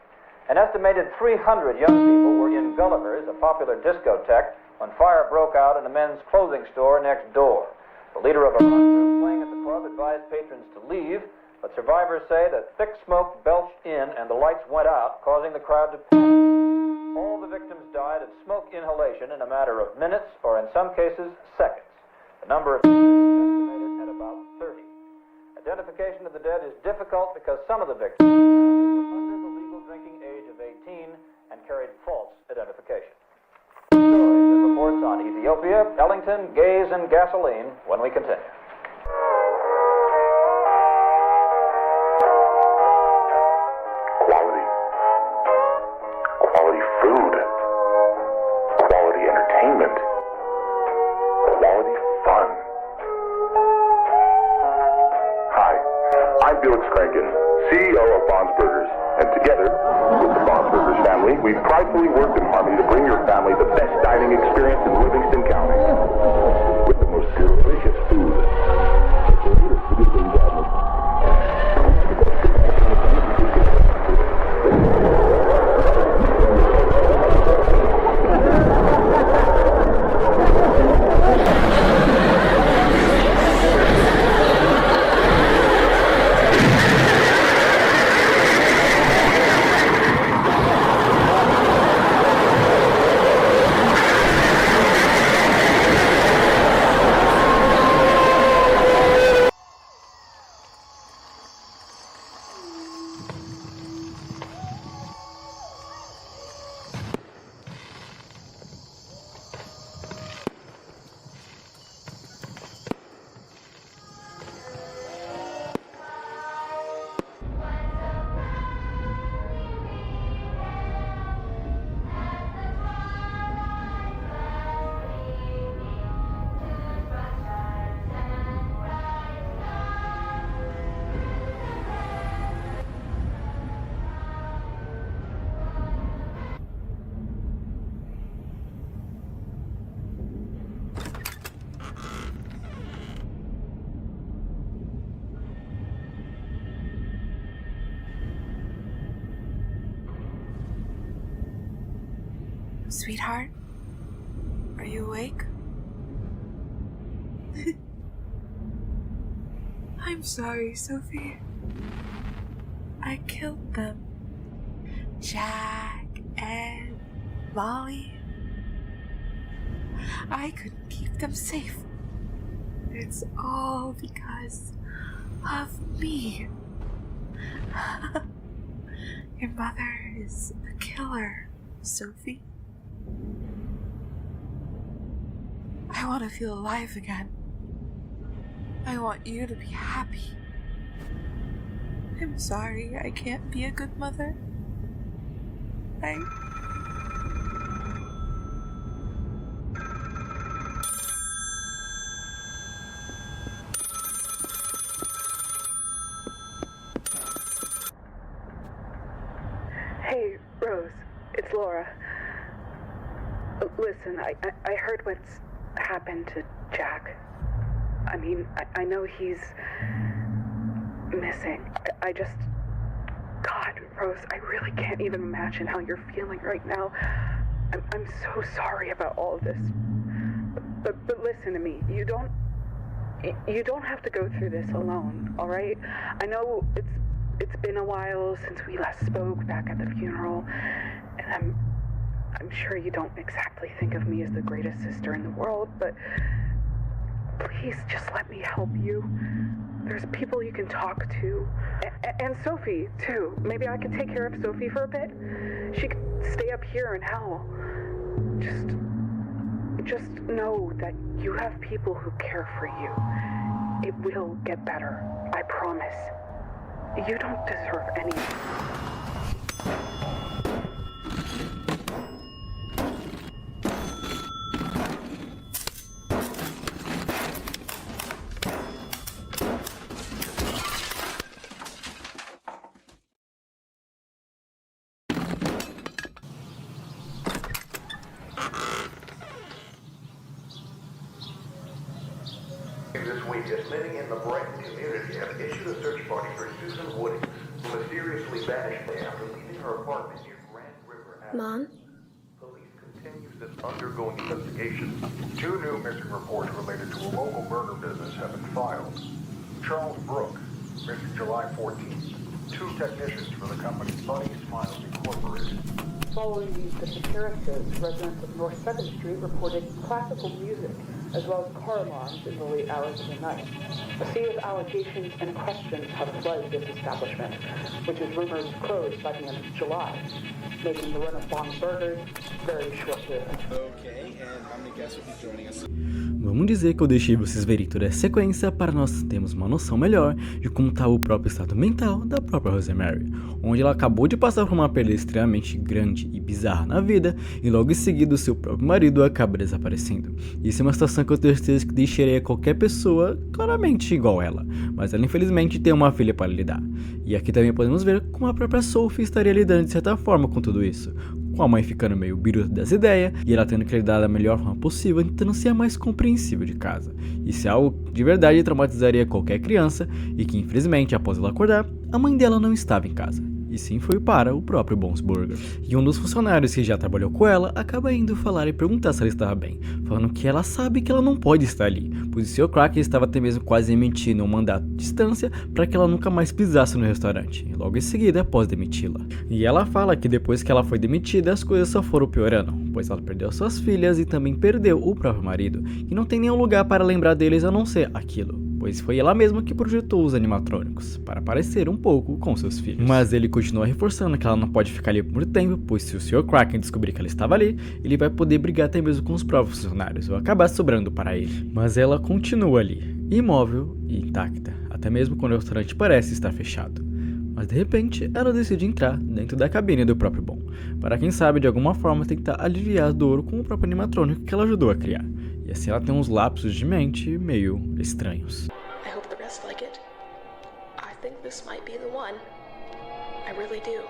An estimated 300 young people were in Gulliver's, a popular discotheque, when fire broke out in a men's clothing store next door. The leader of a rock group playing at the club advised patrons to leave, but survivors say that thick smoke belched in and the lights went out, causing the crowd to panic. All the victims died of smoke inhalation in a matter of minutes, or in some cases, seconds. The number of victims is estimated at about 30. Identification of the dead is difficult because some of the victims were under the legal drinking age of 18 and carried false identification. Stories and reports on Ethiopia, Ellington, gays, and gasoline when we continue. Quality food, quality entertainment, quality fun. Hi, I'm Felix Crankin, CEO of Bonds Burgers, and together with the Bonds Burgers family, we pridefully work in harmony to bring your family the best dining experience in Livingston County. With the most delicious food, the latest video game gadgets, Sweetheart, are you awake? I'm sorry, Sophie. I killed them. Jack, Ed, Molly. I couldn't keep them safe. It's all because of me. Your mother is a killer, Sophie. I want to feel alive again. I want you to be happy. I'm sorry I can't be a good mother. Hey, Rose, it's Laura. Listen, I heard what's happened to Jack. I mean, I know he's missing. I just... God, Rose, I really can't even imagine how you're feeling right now. I'm so sorry about all of this. But listen to me. You don't have to go through this alone, all right? I know it's been a while since we last spoke back at the funeral, and I'm sure you don't exactly think of me as the greatest sister in the world, but please just let me help you. There's people you can talk to. And Sophie, too. Maybe I could take care of Sophie for a bit. She could stay up here in hell. Just know that you have people who care for you. It will get better. I promise. You don't deserve anything. This week, many in the Brighton community have issued a search party for Susan Woodings, who mysteriously vanished after leaving her apartment near Grand River Avenue. Mom? Police continues this undergoing investigation. 2 new missing reports related to a local burger business have been filed. Charles Brook, missing July 14th. 2 technicians for the company Bunny Smiles Incorporated. Following these disappearances, residents of North 2nd Street reported classical music as well as car alarms in the late hours of the night. A sea of allegations and questions have flooded this establishment, which is rumored to close by the end of July, making the run of Bond Burgers very short-lived. Okay, and how many guests will be joining us? Vamos dizer que eu deixei vocês verem toda essa sequência para nós termos uma noção melhor de como estava o próprio estado mental da própria Rosemary, onde ela acabou de passar por uma perda extremamente grande e bizarra na vida e logo em seguida o seu próprio marido acaba desaparecendo. Isso é uma situação que eu tenho certeza que deixaria qualquer pessoa claramente igual ela, mas ela infelizmente tem uma filha para lidar. E aqui também podemos ver como a própria Sophie estaria lidando de certa forma com tudo isso, com a mãe ficando meio biruta das ideias e ela tendo que lidar da melhor forma possível, tentando ser a mais compreensível de casa. Isso é algo que de verdade traumatizaria qualquer criança e que infelizmente após ela acordar, a mãe dela não estava em casa. E sim foi para o próprio Bob's Burger. E um dos funcionários que já trabalhou com ela acaba indo falar e perguntar se ela estava bem, falando que ela sabe que ela não pode estar ali, pois o Sr. Cracker estava até mesmo quase emitindo um mandato de distância para que ela nunca mais pisasse no restaurante, e logo em seguida após demiti-la. E ela fala que depois que ela foi demitida as coisas só foram piorando, pois ela perdeu suas filhas e também perdeu o próprio marido, e não tem nenhum lugar para lembrar deles a não ser aquilo, pois foi ela mesma que projetou os animatrônicos, para parecer um pouco com seus filhos. Mas ele continua reforçando que ela não pode ficar ali por muito tempo, pois se o Sr. Kraken descobrir que ela estava ali, ele vai poder brigar até mesmo com os próprios funcionários, ou acabar sobrando para ele. Mas ela continua ali, imóvel e intacta, até mesmo quando o restaurante parece estar fechado. Mas de repente, ela decide entrar dentro da cabine do próprio Bom, para quem sabe de alguma forma tentar aliviar a dor com o próprio animatrônico que ela ajudou a criar. E assim ela tem uns lapsos de mente meio estranhos. I hope the rest like it. I think this might be the one. I really do.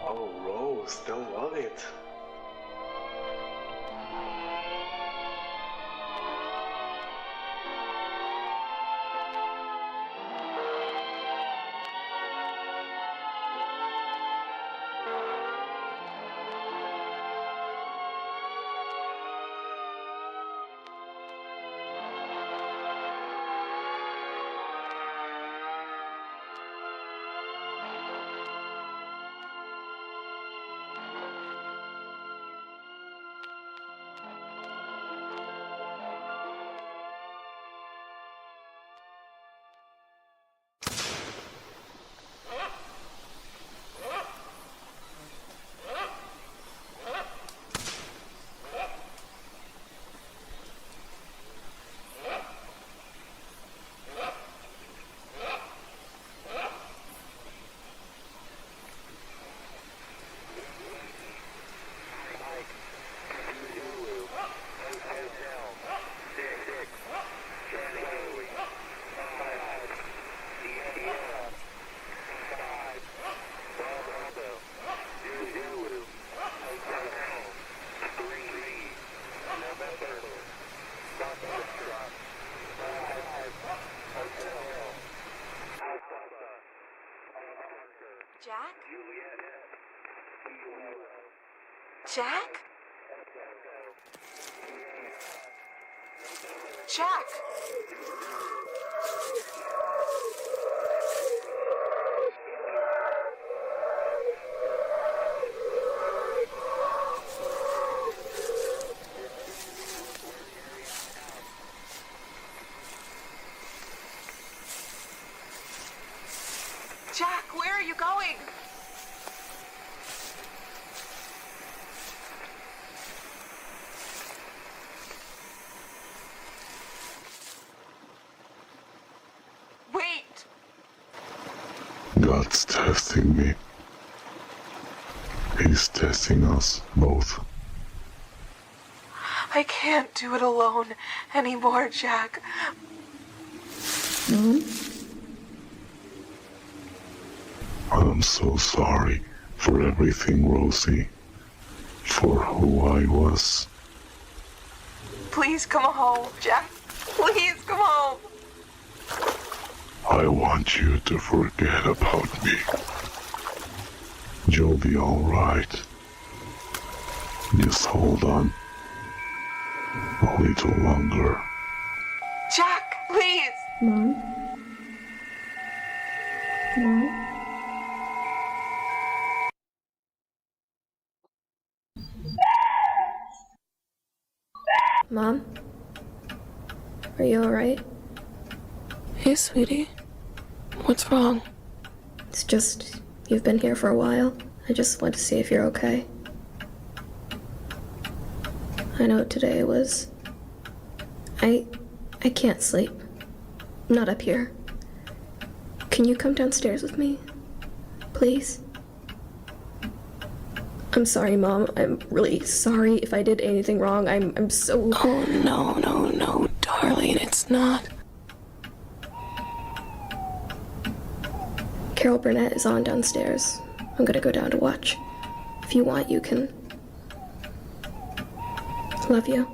Oh, Rose, they'll love it. Jack? Jack? Jack! Jack, where are you going? Wait! God's testing me. He's testing us both. I can't do it alone anymore, Jack. I'm so sorry for everything, Rosie. For who I was. Please come home, Jack. Please come home. I want you to forget about me. You'll be alright. Just hold on. A little longer. Jack, please. Mom? Mom? Mom? Are you alright? Hey, sweetie. What's wrong? It's just, you've been here for a while. I just wanted to see if you're okay. I know today was... I can't sleep. Not up here. Can you come downstairs with me? Please? I'm sorry, Mom. I'm really sorry if I did anything wrong. I'm so... Oh, no, darling, it's not. Carol Burnett is on downstairs. I'm gonna go down to watch. If you want, you can. Love you.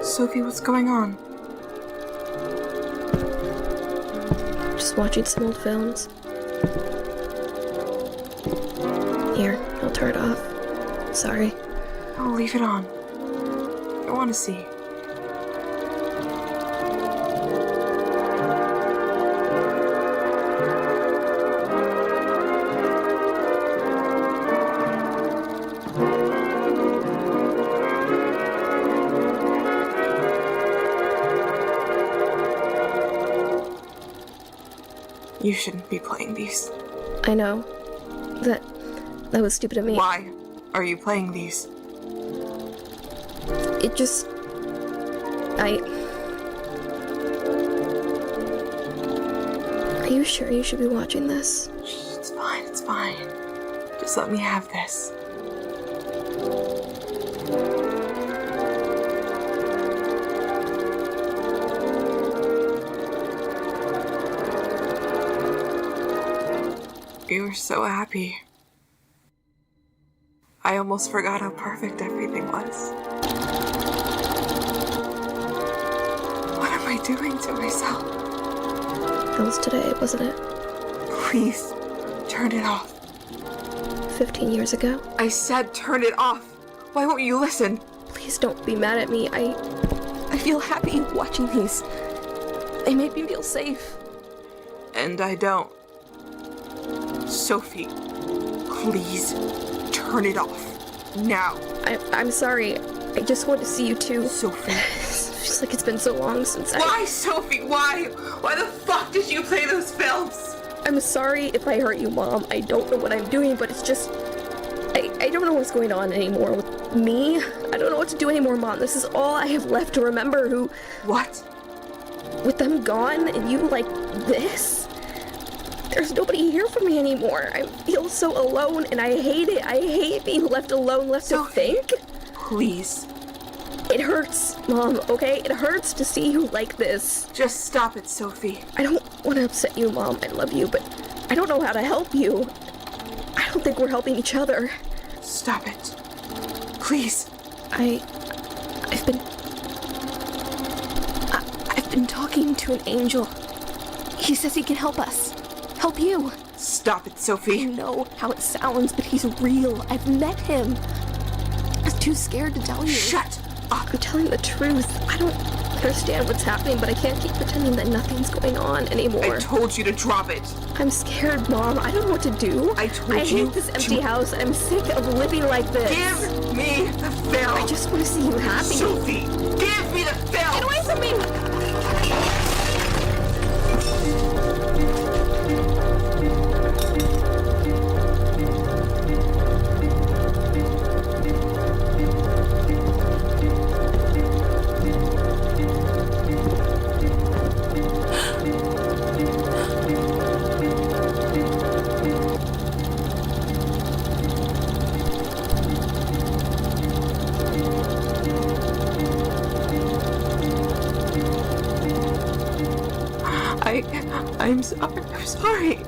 Sophie, what's going on? Just watching some old films. Here, I'll turn it off. Sorry. Oh, leave it on. I want to see. You shouldn't be playing these. I know. That was stupid of me. Why are you playing these? It just... Are you sure you should be watching this? Shh, it's fine. Just let me have this. You were so happy. I almost forgot how perfect everything was. What am I doing to myself? That was today, wasn't it? Please, turn it off. 15 years ago? I said turn it off. Why won't you listen? Please don't be mad at me. I feel happy watching these. They make me feel safe. And I don't. Sophie, please turn it off. Now. I'm sorry. I just want to see you too. Sophie. It's just like it's been so long since Why, Sophie? Why? Why the fuck did you play those films? I'm sorry if I hurt you, Mom. I don't know what I'm doing, but it's just... I don't know what's going on anymore with me. I don't know what to do anymore, Mom. This is all I have left to remember who... What? With them gone and you like this? There's nobody here for me anymore. I feel so alone and I hate it. I hate being left alone, left to think. Please. It hurts, Mom, okay? It hurts to see you like this. Just stop it, Sophie. I don't want to upset you, Mom. I love you, but I don't know how to help you. I don't think we're helping each other. Stop it. Please. I've been talking to an angel. He says he can help us. Help you. Stop it, Sophie. I know how it sounds, but he's real. I've met him. I'm too scared to tell you. Shut up. I'm telling the truth. I don't understand what's happening, but I can't keep pretending that nothing's going on anymore. I told you to drop it. I'm scared, Mom. I don't know what to do. I hate this empty house. I'm sick of living like this. Give me the film. I just want to see you happy. Sophie, give me the film. Get away from me! I'm sorry.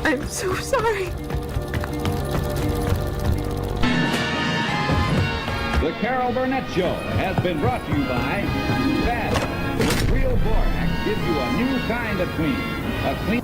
I'm so sorry. The Carol Burnett Show has been brought to you by Bad. With real borax gives you a new kind of clean. A clean.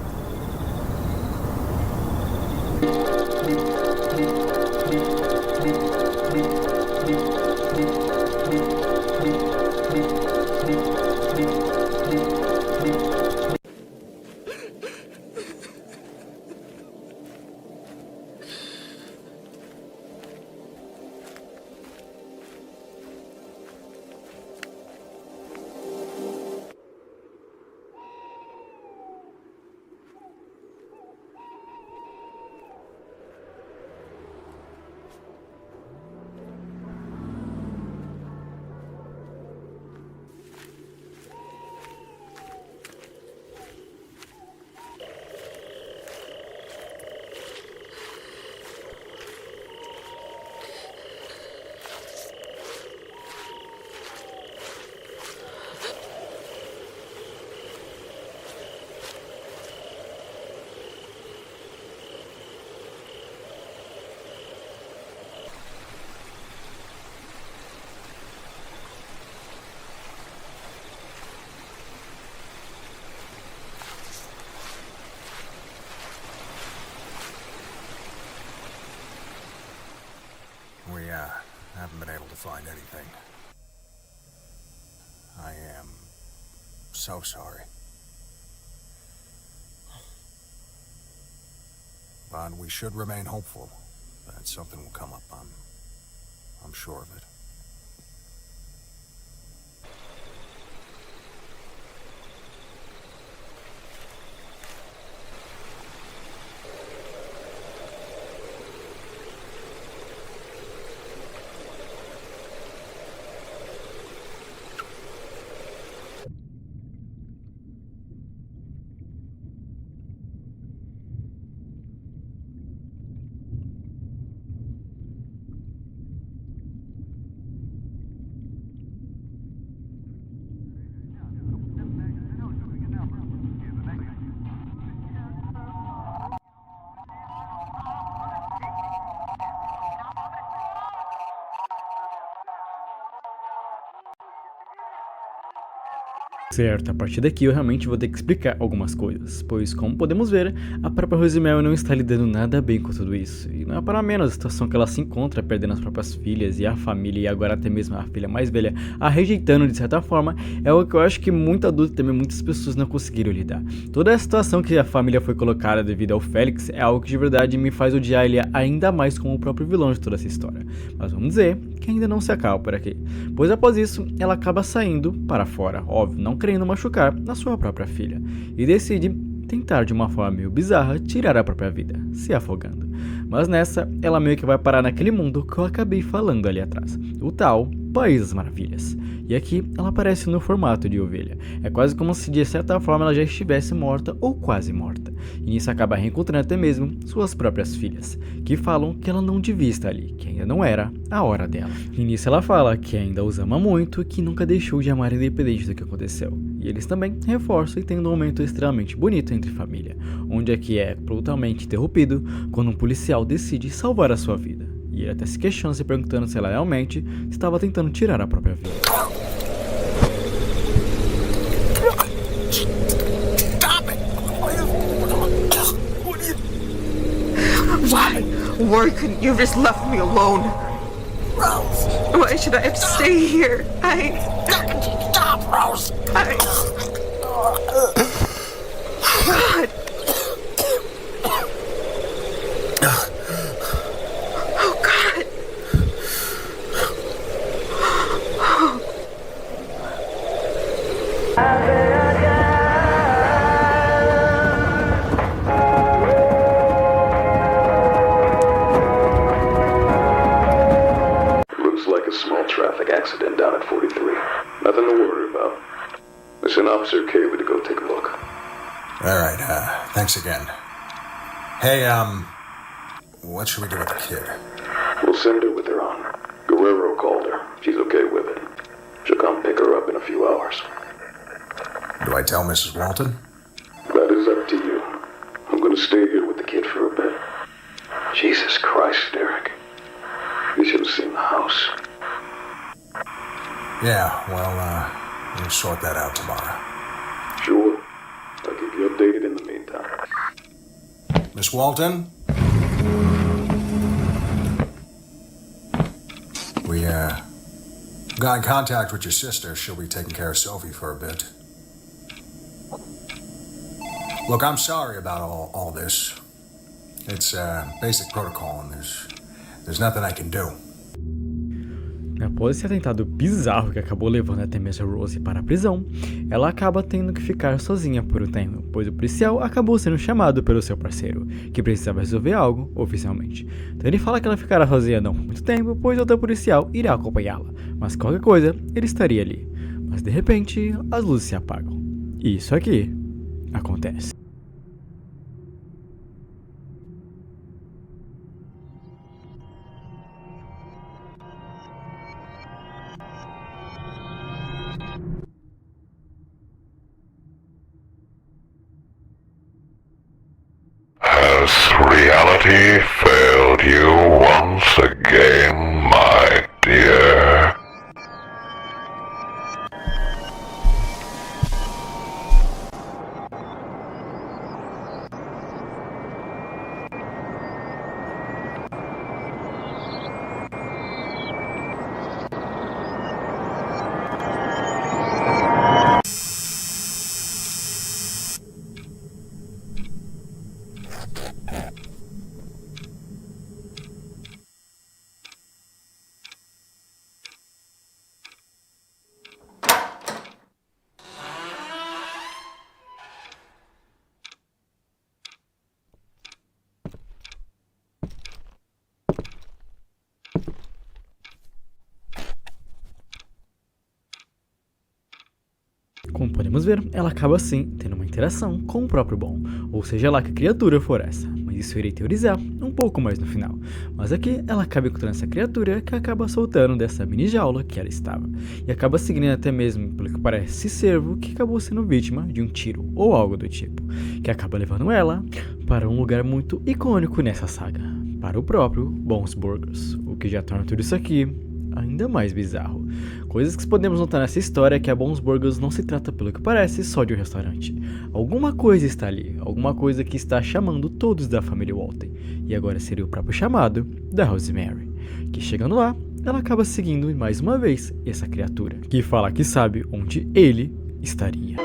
We haven't been able to find anything. I am so sorry. But we should remain hopeful that something will come up. I'm sure of it. Certo, a partir daqui eu realmente vou ter que explicar algumas coisas, pois como podemos ver, a própria Rosemary não está lidando nada bem com tudo isso, e não é para menos a situação que ela se encontra perdendo as próprias filhas e a família, e agora até mesmo a filha mais velha a rejeitando de certa forma, é algo que eu acho que muito adulto e também muitas pessoas não conseguiram lidar. Toda a situação que a família foi colocada devido ao Félix é algo que de verdade me faz odiar ele ainda mais como o próprio vilão de toda essa história, mas vamos dizer que ainda não se acaba por aqui, pois após isso ela acaba saindo para fora, óbvio, não querendo machucar a sua própria filha, e decide tentar de uma forma meio bizarra tirar a própria vida, se afogando. Mas nessa, ela meio que vai parar naquele mundo que eu acabei falando ali atrás, o tal País das Maravilhas. E aqui ela aparece no formato de ovelha. É quase como se de certa forma ela já estivesse morta ou quase morta. E nisso acaba reencontrando até mesmo suas próprias filhas, que falam que ela não devia estar ali, que ainda não era a hora dela. E nisso ela fala que ainda os ama muito e que nunca deixou de amar independente do que aconteceu. E eles também reforçam e têm um momento extremamente bonito entre família, onde aqui é brutalmente interrompido quando um policial decide salvar a sua vida. E ele até se questiona, se perguntando se ela realmente estava tentando tirar a própria vida. Why couldn't you have just left me alone? Rose! Why should I have to stay here? Stop, Rose! God! Oh, God! like a small traffic accident down at 43. Nothing to worry about. I sent Officer Kaylee to go take a look. Alright, thanks again. Hey, what should we do with the kid? We'll send her with her aunt. Guerrero called her. She's okay with it. She'll come pick her up in a few hours. Do I tell Mrs. Walton? That is up to you. I'm gonna stay here with the kid for a bit. Jesus Christ, Derek. You should have seen the house. Yeah, well, we'll sort that out tomorrow. Sure. I'll keep you updated in the meantime. Miss Walton? We, got in contact with your sister. She'll be taking care of Sophie for a bit. Look, I'm sorry about all this. It's, basic protocol, and there's nothing I can do. Após esse atentado bizarro que acabou levando até mesmo a Rose para a prisão, ela acaba tendo que ficar sozinha por um tempo, pois o policial acabou sendo chamado pelo seu parceiro, que precisava resolver algo oficialmente. Então ele fala que ela ficará sozinha não por muito tempo, pois outro policial irá acompanhá-la, mas qualquer coisa, ele estaria ali. Mas de repente, as luzes se apagam. E isso aqui acontece. Has reality failed you once again, my dear? Como podemos ver, ela acaba assim tendo uma interação com o próprio Bom, ou seja lá que criatura for essa, mas isso eu irei teorizar um pouco mais no final. Mas aqui ela acaba encontrando essa criatura que acaba soltando dessa mini jaula que ela estava, e acaba seguindo até mesmo, pelo que parece, esse cervo que acabou sendo vítima de um tiro ou algo do tipo, que acaba levando ela para um lugar muito icônico nessa saga, para o próprio Bob's Burgers, o que já torna tudo isso aqui ainda mais bizarro. Coisas que podemos notar nessa história é que a Bob's Burgers não se trata, pelo que parece, só de um restaurante. Alguma coisa está ali, alguma coisa que está chamando todos da família Walton, e agora seria o próprio chamado da Rosemary, que chegando lá, ela acaba seguindo mais uma vez essa criatura, que fala que sabe onde ele estaria.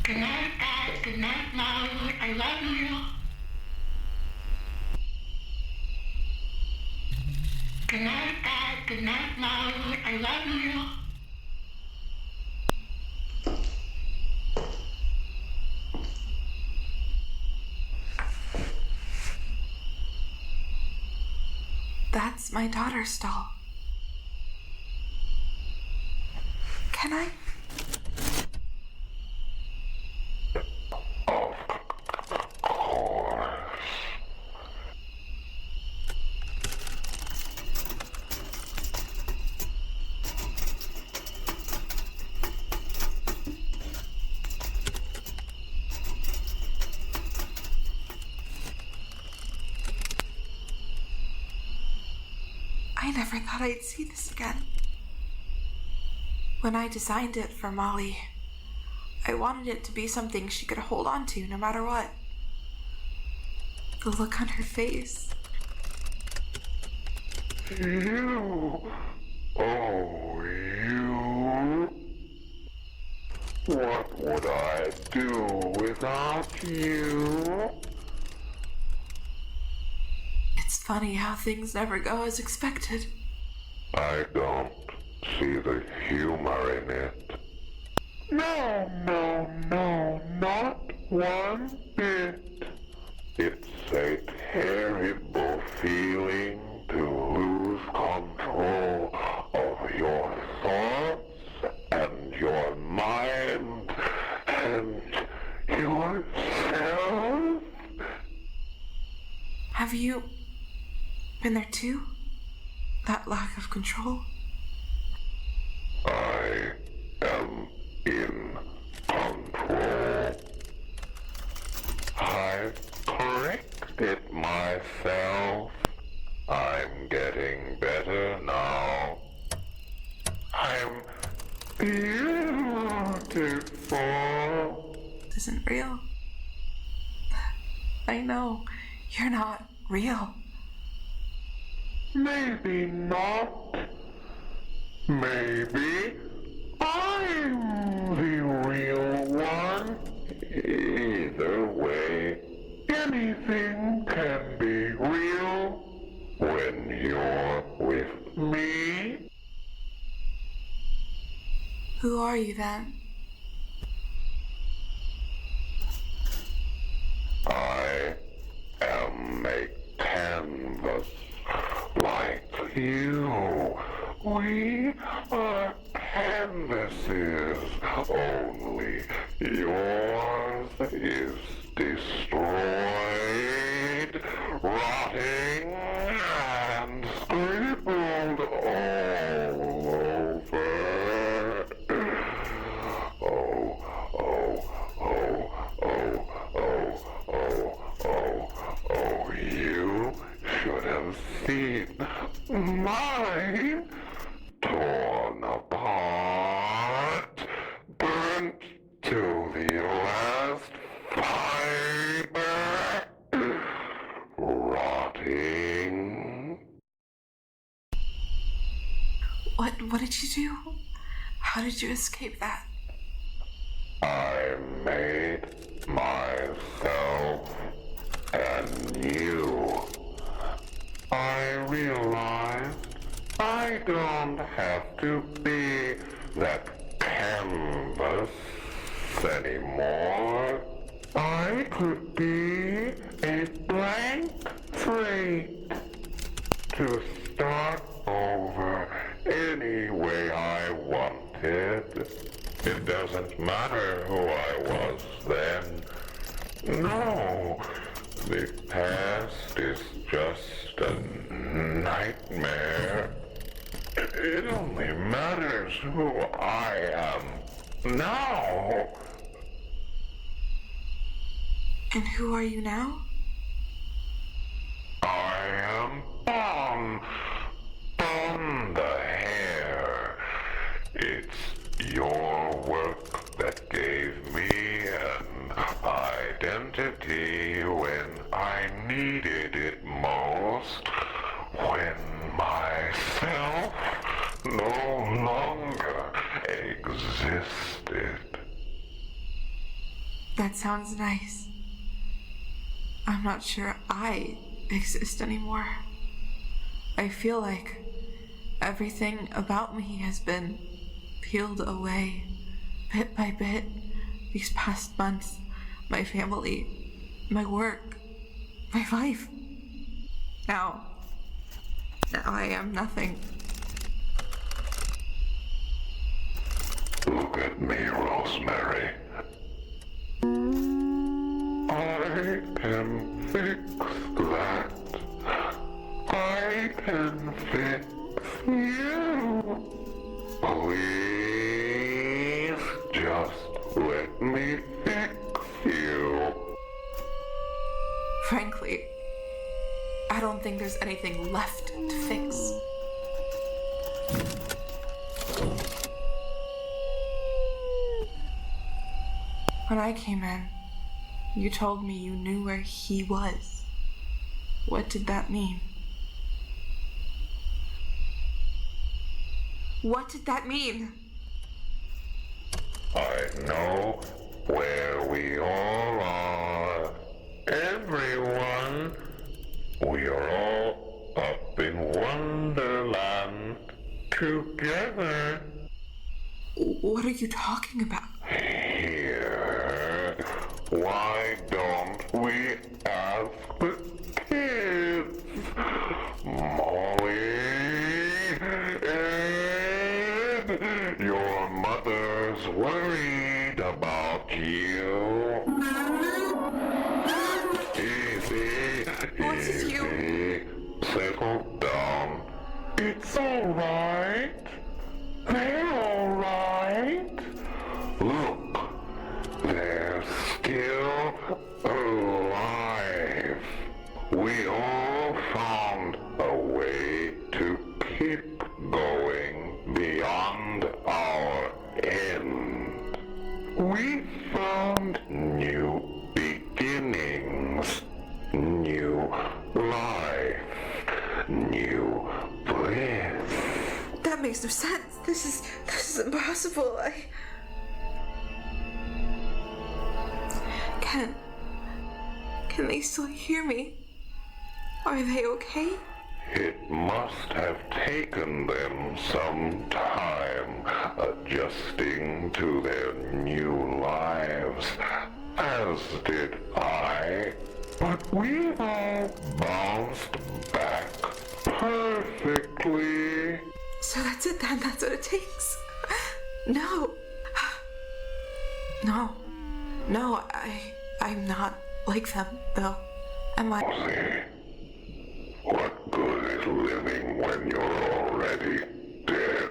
Good night, Dad. Good night, Mom. I love you. Good night, Dad. Good night, Mom. I love you. That's my daughter's doll. Can I? I never thought I'd see this again. When I designed it for Molly, I wanted it to be something she could hold on to no matter what. The look on her face. You? Oh, you? What would I do without you? It's funny how things never go as expected. I don't see the humor in it. No, not one bit. It's a terrible feeling to lose control of your thoughts and your mind and yourself. Have you been there too? That lack of control? I am in control. I corrected myself. I'm getting better now. I'm beautiful. This isn't real. I know. You're not real. Maybe not. Maybe I'm the real one. Either way, anything can be real when you're with me. Who are you then? I am a canvas like you. We are canvases, only yours is destroyed, rotting, and scribbled all over. Oh, you should have seen mine. Torn apart, burnt to the last fiber, rotting. What did you do? How did you escape that? I made myself anew. I realized I don't have to be that canvas anymore. I could be a blank slate to start over any way I wanted. It doesn't matter who I was then. No, the past is just a nightmare. It only matters who I am now. And who are you now? I am Bon the Hare. It's your work that gave me an identity when I needed it most, when myself no longer existed. That sounds nice. I'm not sure I exist anymore. I feel like everything about me has been peeled away, bit by bit, these past months. My family, my work, my life. Now I am nothing. Look at me, Rosemary. I can fix that. I can fix you. Please just let me fix you. Frankly, I don't think there's anything left to fix. When I came in, you told me you knew where he was. What did that mean? What did that mean? I know where we all are. Everyone. We are all up in Wonderland together. What are you talking about? Here. Why don't we ask the kids? Molly, Ed, your mother's worried about you. Easy, easy. Settle down. It's alright. They're alright. Look, they're still alive. We all found a way to keep going beyond our end. We found new beginnings, new life, new bliss. That makes no sense. This is impossible. Can they still hear me? Are they okay? It must have taken them some time adjusting to their new lives, as did I. But we've all bounced back perfectly. So that's it then, that's what it takes. No. No, I'm not like them, though. Am I? What good is living when you're already dead?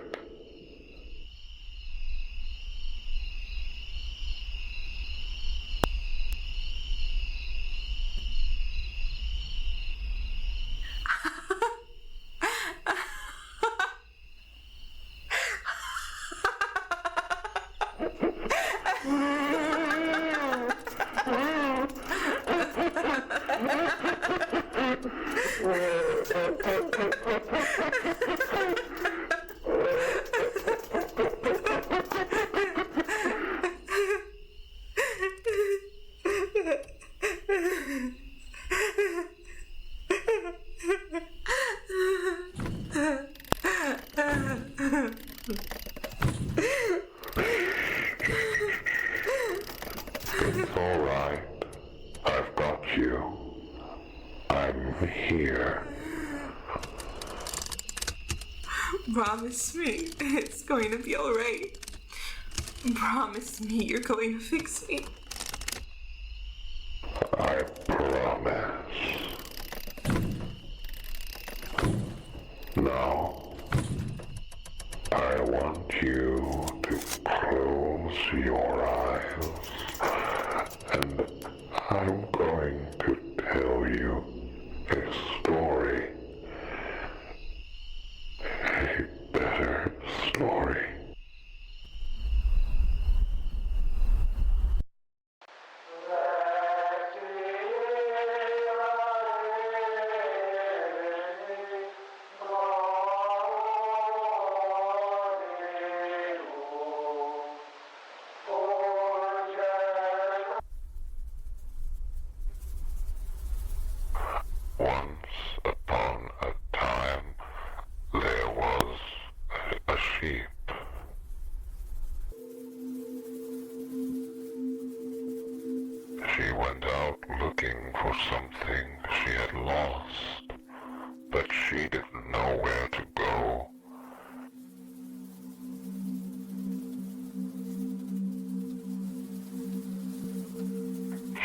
alright. It's going to be alright. Promise me you're going to fix me. I promise. Now, I want you to close your eyes, and I'm going to tell you a story. A better story. Once upon a time, there was a sheep. She went out looking for something she had lost, but she didn't know where to go.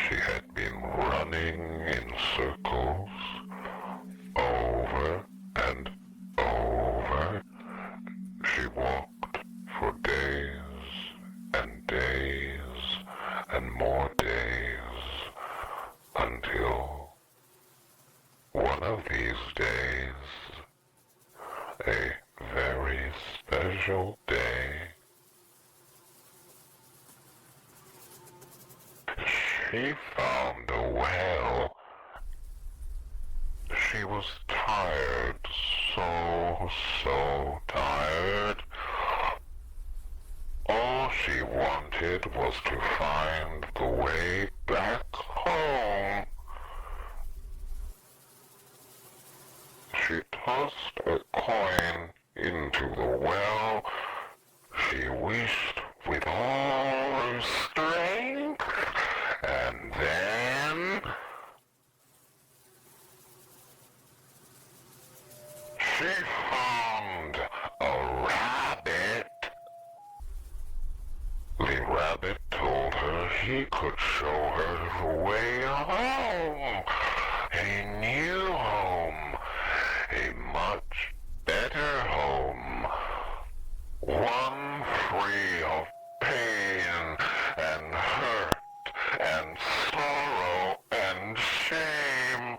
She had been running in circles, over and over. She walked for days and days and more days, until one of these days, a very special day, she found a well. She was tired, so tired. All she wanted was to find the way back home. She tossed a coin into the well. She wished with all her strength, and then she found a rabbit. The rabbit told her he could show her the way home. A new home. A much better home. One free of pain and hurt and sorrow and shame.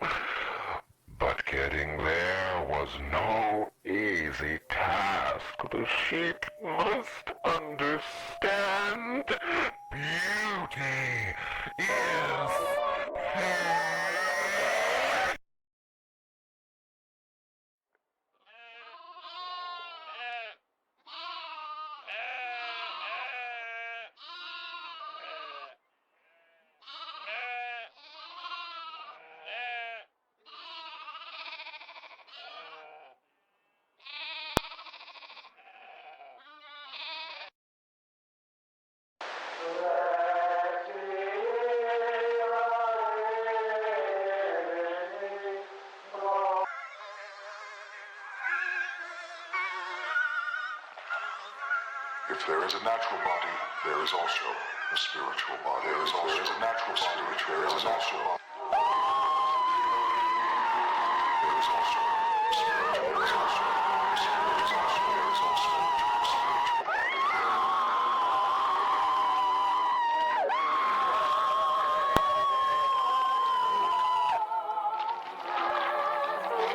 But getting there was no easy task. The sheep must understand. Beauty is pain. If there is a natural body, there is also a spiritual body. There is also a natural body. There is a natural body. There is also a spiritual. There is also a spiritual. There is also a spiritual body.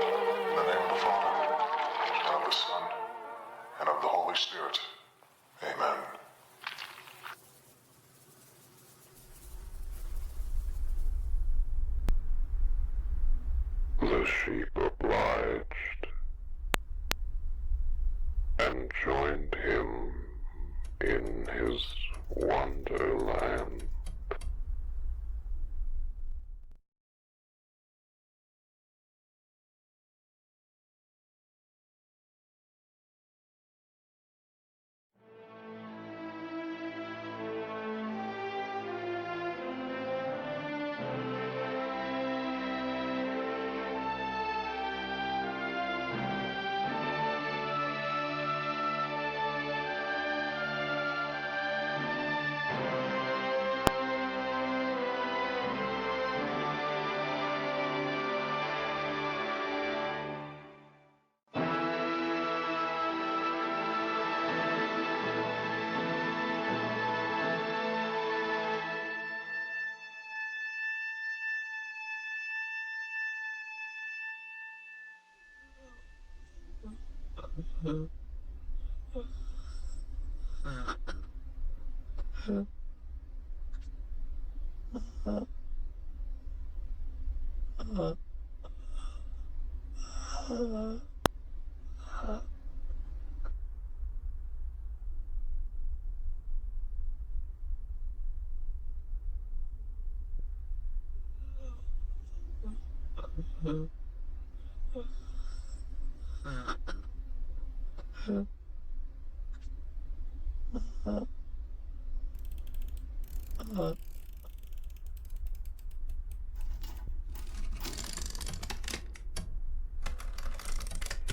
In the name of the Father, and of the Son, and of the Holy Spirit. Amen. The sheep obliged and joined him in his wonderland.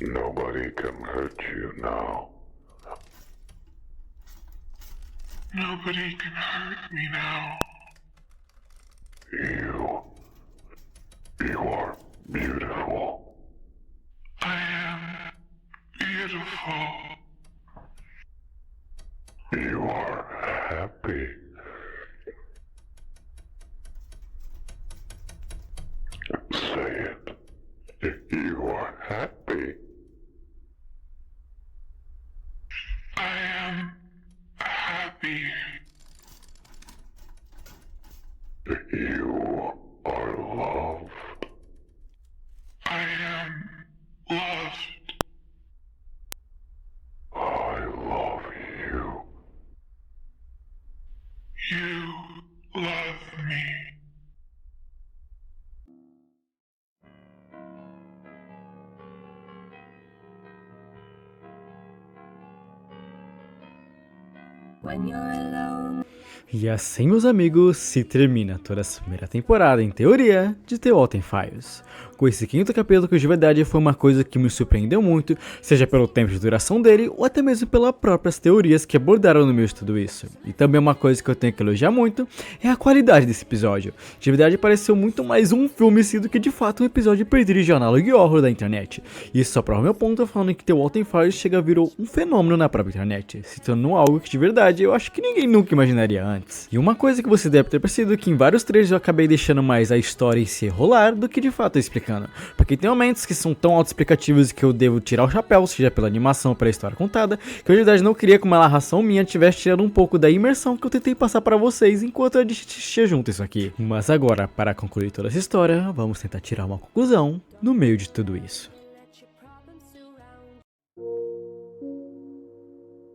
Nobody can hurt you now. Nobody can hurt me now. You are beautiful. I am beautiful. You are happy. Say it. You are happy. I am happy. You are loved. I am loved. I love you. You love me. E assim, meus amigos, se termina toda essa primeira temporada, em teoria, de The Walten Files. Com esse quinto capítulo que de verdade foi uma coisa que me surpreendeu muito, seja pelo tempo de duração dele, ou até mesmo pelas próprias teorias que abordaram no meio de tudo isso. E também uma coisa que eu tenho que elogiar muito, é a qualidade desse episódio. De verdade pareceu muito mais um filme do que de fato um episódio perdido de análogo e horror da internet. E isso só prova meu ponto falando que The Walten Files chega a virar um fenômeno na própria internet, se tornando algo que de verdade eu acho que ninguém nunca imaginaria antes. E uma coisa que você deve ter percebido é que em vários trechos eu acabei deixando mais a história em si rolar do que de fato explicando. Porque tem momentos que são tão autoexplicativos que eu devo tirar o chapéu, seja pela animação ou pela história contada, que eu de verdade não queria que uma narração minha tivesse tirando um pouco da imersão que eu tentei passar para vocês enquanto eu assistia junto isso aqui. Mas agora, para concluir toda essa história, vamos tentar tirar uma conclusão no meio de tudo isso.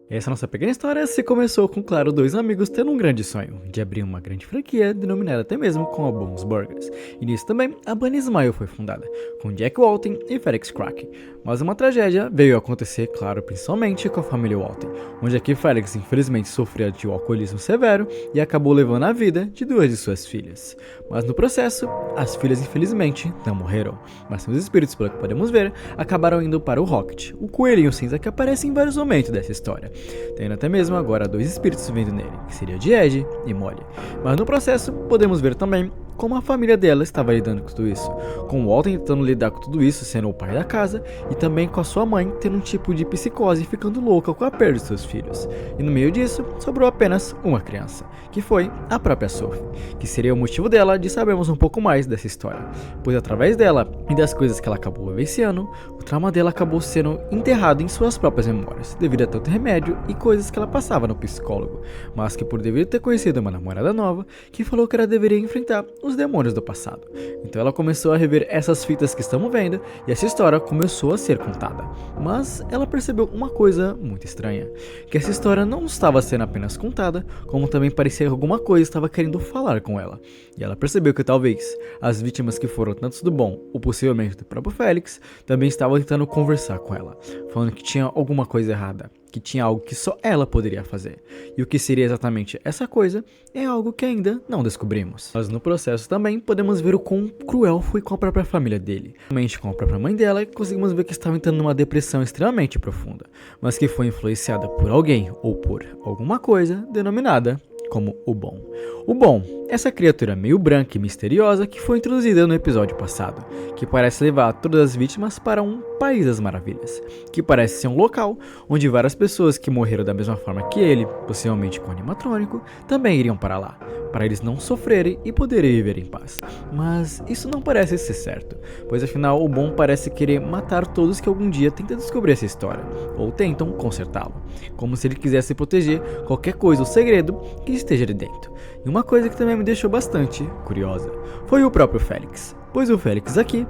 Essa nossa pequena história se começou com, claro, dois amigos tendo um grande sonho, de abrir uma grande franquia, denominada até mesmo como a Bones Burgers. E nisso também, a Bunny Smile foi fundada, com Jack Walten e Felix Kraken. Mas uma tragédia veio a acontecer, claro, principalmente com a família Walten, onde aqui Felix infelizmente sofria de um alcoolismo severo e acabou levando a vida de duas de suas filhas. Mas no processo, as filhas infelizmente não morreram, mas seus espíritos, pelo que podemos ver, acabaram indo para o Rocket, o coelhinho cinza que aparece em vários momentos dessa história. Tendo até mesmo agora dois espíritos vivendo nele, que seria de Ed e Molly. Mas no processo, podemos ver também como a família dela estava lidando com tudo isso, com o Walten tentando lidar com tudo isso sendo o pai da casa, e também com a sua mãe tendo um tipo de psicose e ficando louca com a perda de seus filhos. E no meio disso, sobrou apenas uma criança, que foi a própria Sophie, que seria o motivo dela de sabermos um pouco mais dessa história, pois através dela e das coisas que ela acabou vivenciando, o trauma dela acabou sendo enterrado em suas próprias memórias, devido a tanto remédio e coisas que ela passava no psicólogo, mas que por dever ter conhecido uma namorada nova, que falou que ela deveria enfrentar os demônios do passado. Então ela começou a rever essas fitas que estamos vendo e essa história começou a ser contada. Mas ela percebeu uma coisa muito estranha, que essa história não estava sendo apenas contada, como também parecia que alguma coisa estava querendo falar com ela. E ela percebeu que talvez as vítimas que foram tanto do bom ou possivelmente do próprio Felix também estavam tentando conversar com ela, falando que tinha alguma coisa errada, que tinha algo que só ela poderia fazer. E o que seria exatamente essa coisa é algo que ainda não descobrimos. Mas no processo também podemos ver o quão cruel foi com a própria família dele. Realmente com a própria mãe dela, conseguimos ver que estava entrando numa depressão extremamente profunda, mas que foi influenciada por alguém ou por alguma coisa denominada como o Bom. O Bom, essa criatura meio branca e misteriosa que foi introduzida no episódio passado, que parece levar todas as vítimas para um País das Maravilhas, que parece ser um local onde várias pessoas que morreram da mesma forma que ele, possivelmente com animatrônico, também iriam para lá, para eles não sofrerem e poderem viver em paz. Mas isso não parece ser certo, pois afinal o bom parece querer matar todos que algum dia tentam descobrir essa história, ou tentam consertá-lo, como se ele quisesse proteger qualquer coisa ou segredo que esteja ali dentro. E uma coisa que também me deixou bastante curiosa foi o próprio Félix. Pois o Félix aqui,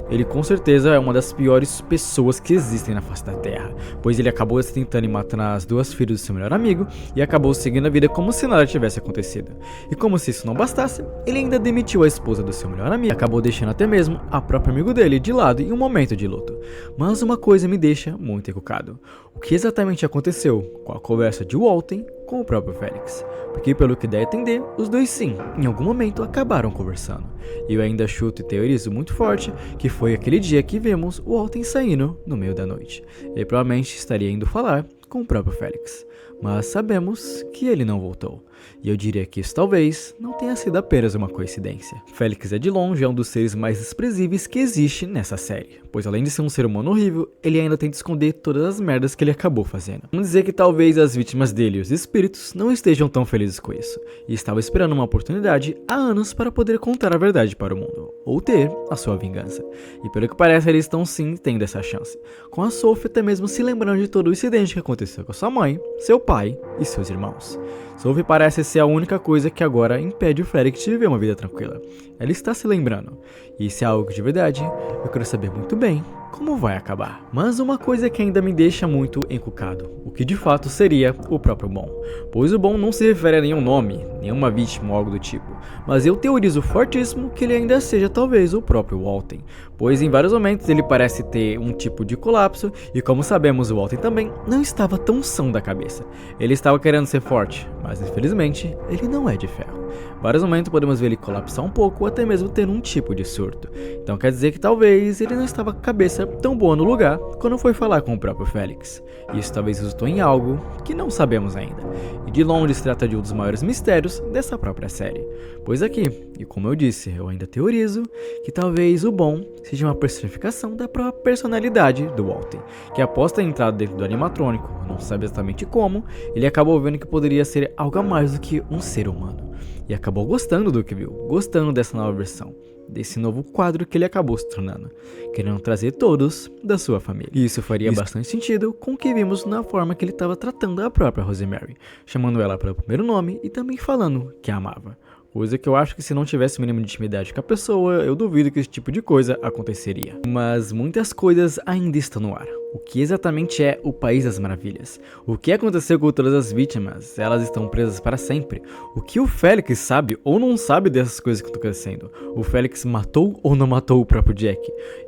ele com certeza é uma das piores pessoas que existem na face da Terra, pois ele acabou se tentando e matando as duas filhas do seu melhor amigo e acabou seguindo a vida como se nada tivesse acontecido. E como se isso não bastasse, ele ainda demitiu a esposa do seu melhor amigo e acabou deixando até mesmo a própria amigo dele de lado em um momento de luto. Mas uma coisa me deixa muito encucado: o que exatamente aconteceu com a conversa de Walten com o próprio Félix? Porque pelo que dá a entender, os dois sim, em algum momento acabaram conversando. E eu ainda chuto e teorizo muito forte que foi aquele dia que vemos o Walten saindo no meio da noite. Ele provavelmente estaria indo falar com o próprio Félix, mas sabemos que ele não voltou. E eu diria que isso talvez não tenha sido apenas uma coincidência. Félix é de longe um dos seres mais desprezíveis que existe nessa série, pois além de ser um ser humano horrível, ele ainda tenta esconder todas as merdas que ele acabou fazendo. Vamos dizer que talvez as vítimas dele e os espíritos não estejam tão felizes com isso, e estavam esperando uma oportunidade há anos para poder contar a verdade para o mundo, ou ter a sua vingança. E pelo que parece, eles estão sim tendo essa chance, com a Sophie até mesmo se lembrando de todo o incidente que aconteceu com sua mãe, seu pai e seus irmãos. Sophie parece ser a única coisa que agora impede o Félix de viver uma vida tranquila. Ela está se lembrando, e se é algo de verdade, eu quero saber muito bem como vai acabar. Mas uma coisa que ainda me deixa muito encucado, o que de fato seria o próprio Bom, pois o Bom não se refere a nenhum nome, nenhuma vítima ou algo do tipo, mas eu teorizo fortíssimo que ele ainda seja talvez o próprio Walten, pois em vários momentos ele parece ter um tipo de colapso, e como sabemos o Walten também não estava tão são da cabeça. Ele estava querendo ser forte, mas infelizmente ele não é de ferro. Vários momentos podemos ver ele colapsar um pouco ou até mesmo ter um tipo de surto. Então quer dizer que talvez ele não estava com a cabeça tão boa no lugar quando foi falar com o próprio Félix. Isso talvez resultou em algo que não sabemos ainda. E de longe se trata de um dos maiores mistérios dessa própria série. Pois aqui, e como eu disse, eu ainda teorizo que talvez o Bom seja uma personificação da própria personalidade do Walten, que após ter entrado dentro do animatrônico, não sabe exatamente como, ele acabou vendo que poderia ser algo a mais do que um ser humano. E acabou gostando do que viu, gostando dessa nova versão, desse novo quadro que ele acabou se tornando, querendo trazer todos da sua família. E isso faria bastante sentido com o que vimos na forma que ele estava tratando a própria Rosemary, chamando ela pelo primeiro nome e também falando que a amava. Coisa que eu acho que se não tivesse o mínimo de intimidade com a pessoa, eu duvido que esse tipo de coisa aconteceria. Mas muitas coisas ainda estão no ar. O que exatamente é o País das Maravilhas? O que aconteceu com todas as vítimas? Elas estão presas para sempre? O que o Félix sabe ou não sabe dessas coisas que estão acontecendo? O Félix matou ou não matou o próprio Jack?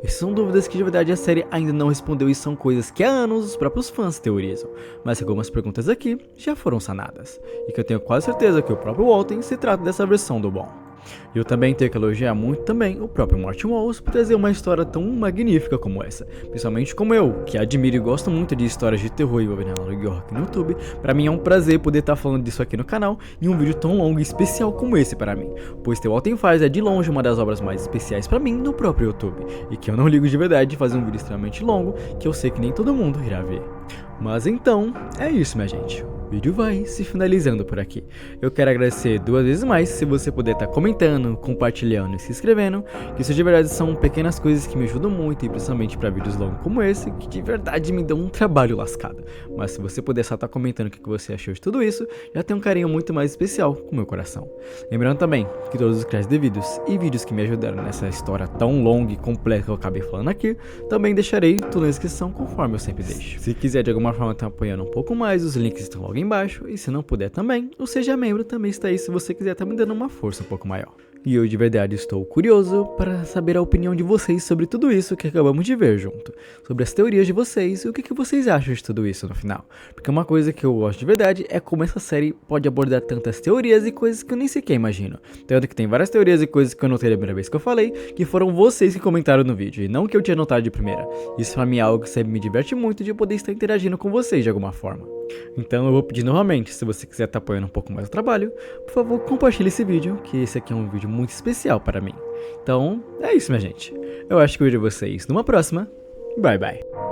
Essas são dúvidas que de verdade a série ainda não respondeu e são coisas que há anos os próprios fãs teorizam. Mas algumas perguntas aqui já foram sanadas. E que eu tenho quase certeza que o próprio Walten se trata dessa versão do Bom. E eu também tenho que elogiar muito também o próprio Martin Wallace por trazer uma história tão magnífica como essa. Principalmente como eu, que admiro e gosto muito de histórias de terror envolvendo Nova York no YouTube. Pra mim é um prazer poder estar falando disso aqui no canal em um vídeo tão longo e especial como esse para mim. Pois The Walten Files é de longe uma das obras mais especiais pra mim no próprio YouTube. E que eu não ligo de verdade de fazer um vídeo extremamente longo, que eu sei que nem todo mundo irá ver. Mas então, é isso, minha gente. O vídeo vai se finalizando por aqui. Eu quero agradecer duas vezes mais se você puder estar comentando, compartilhando e se inscrevendo, que isso de verdade são pequenas coisas que me ajudam muito, e principalmente para vídeos longos como esse, que de verdade me dão um trabalho lascado. Mas se você puder só estar comentando o que você achou de tudo isso, já tem um carinho muito mais especial com o meu coração. Lembrando também que todos os créditos devidos e vídeos que me ajudaram nessa história tão longa e completa que eu acabei falando aqui, também deixarei tudo na descrição conforme eu sempre deixo. Se quiser de alguma forma estar apoiando um pouco mais, os links estão logo embaixo, e se não puder também, o Seja Membro também está aí se você quiser estar me dando uma força um pouco maior. E eu de verdade estou curioso para saber a opinião de vocês sobre tudo isso que acabamos de ver junto, sobre as teorias de vocês e o que vocês acham de tudo isso no final. Porque uma coisa que eu gosto de verdade é como essa série pode abordar tantas teorias e coisas que eu nem sequer imagino. Tanto que tem várias teorias e coisas que eu notei da primeira vez que eu falei, que foram vocês que comentaram no vídeo, e não que eu tinha notado de primeira. Isso pra mim é algo que sempre me diverte muito, de poder estar interagindo com vocês de alguma forma. Então eu vou pedir novamente, se você quiser estar apoiando um pouco mais o trabalho, por favor compartilhe esse vídeo, que esse aqui é um vídeo muito especial para mim. Então é isso, minha gente. Eu acho que eu vejo vocês numa próxima. Bye bye.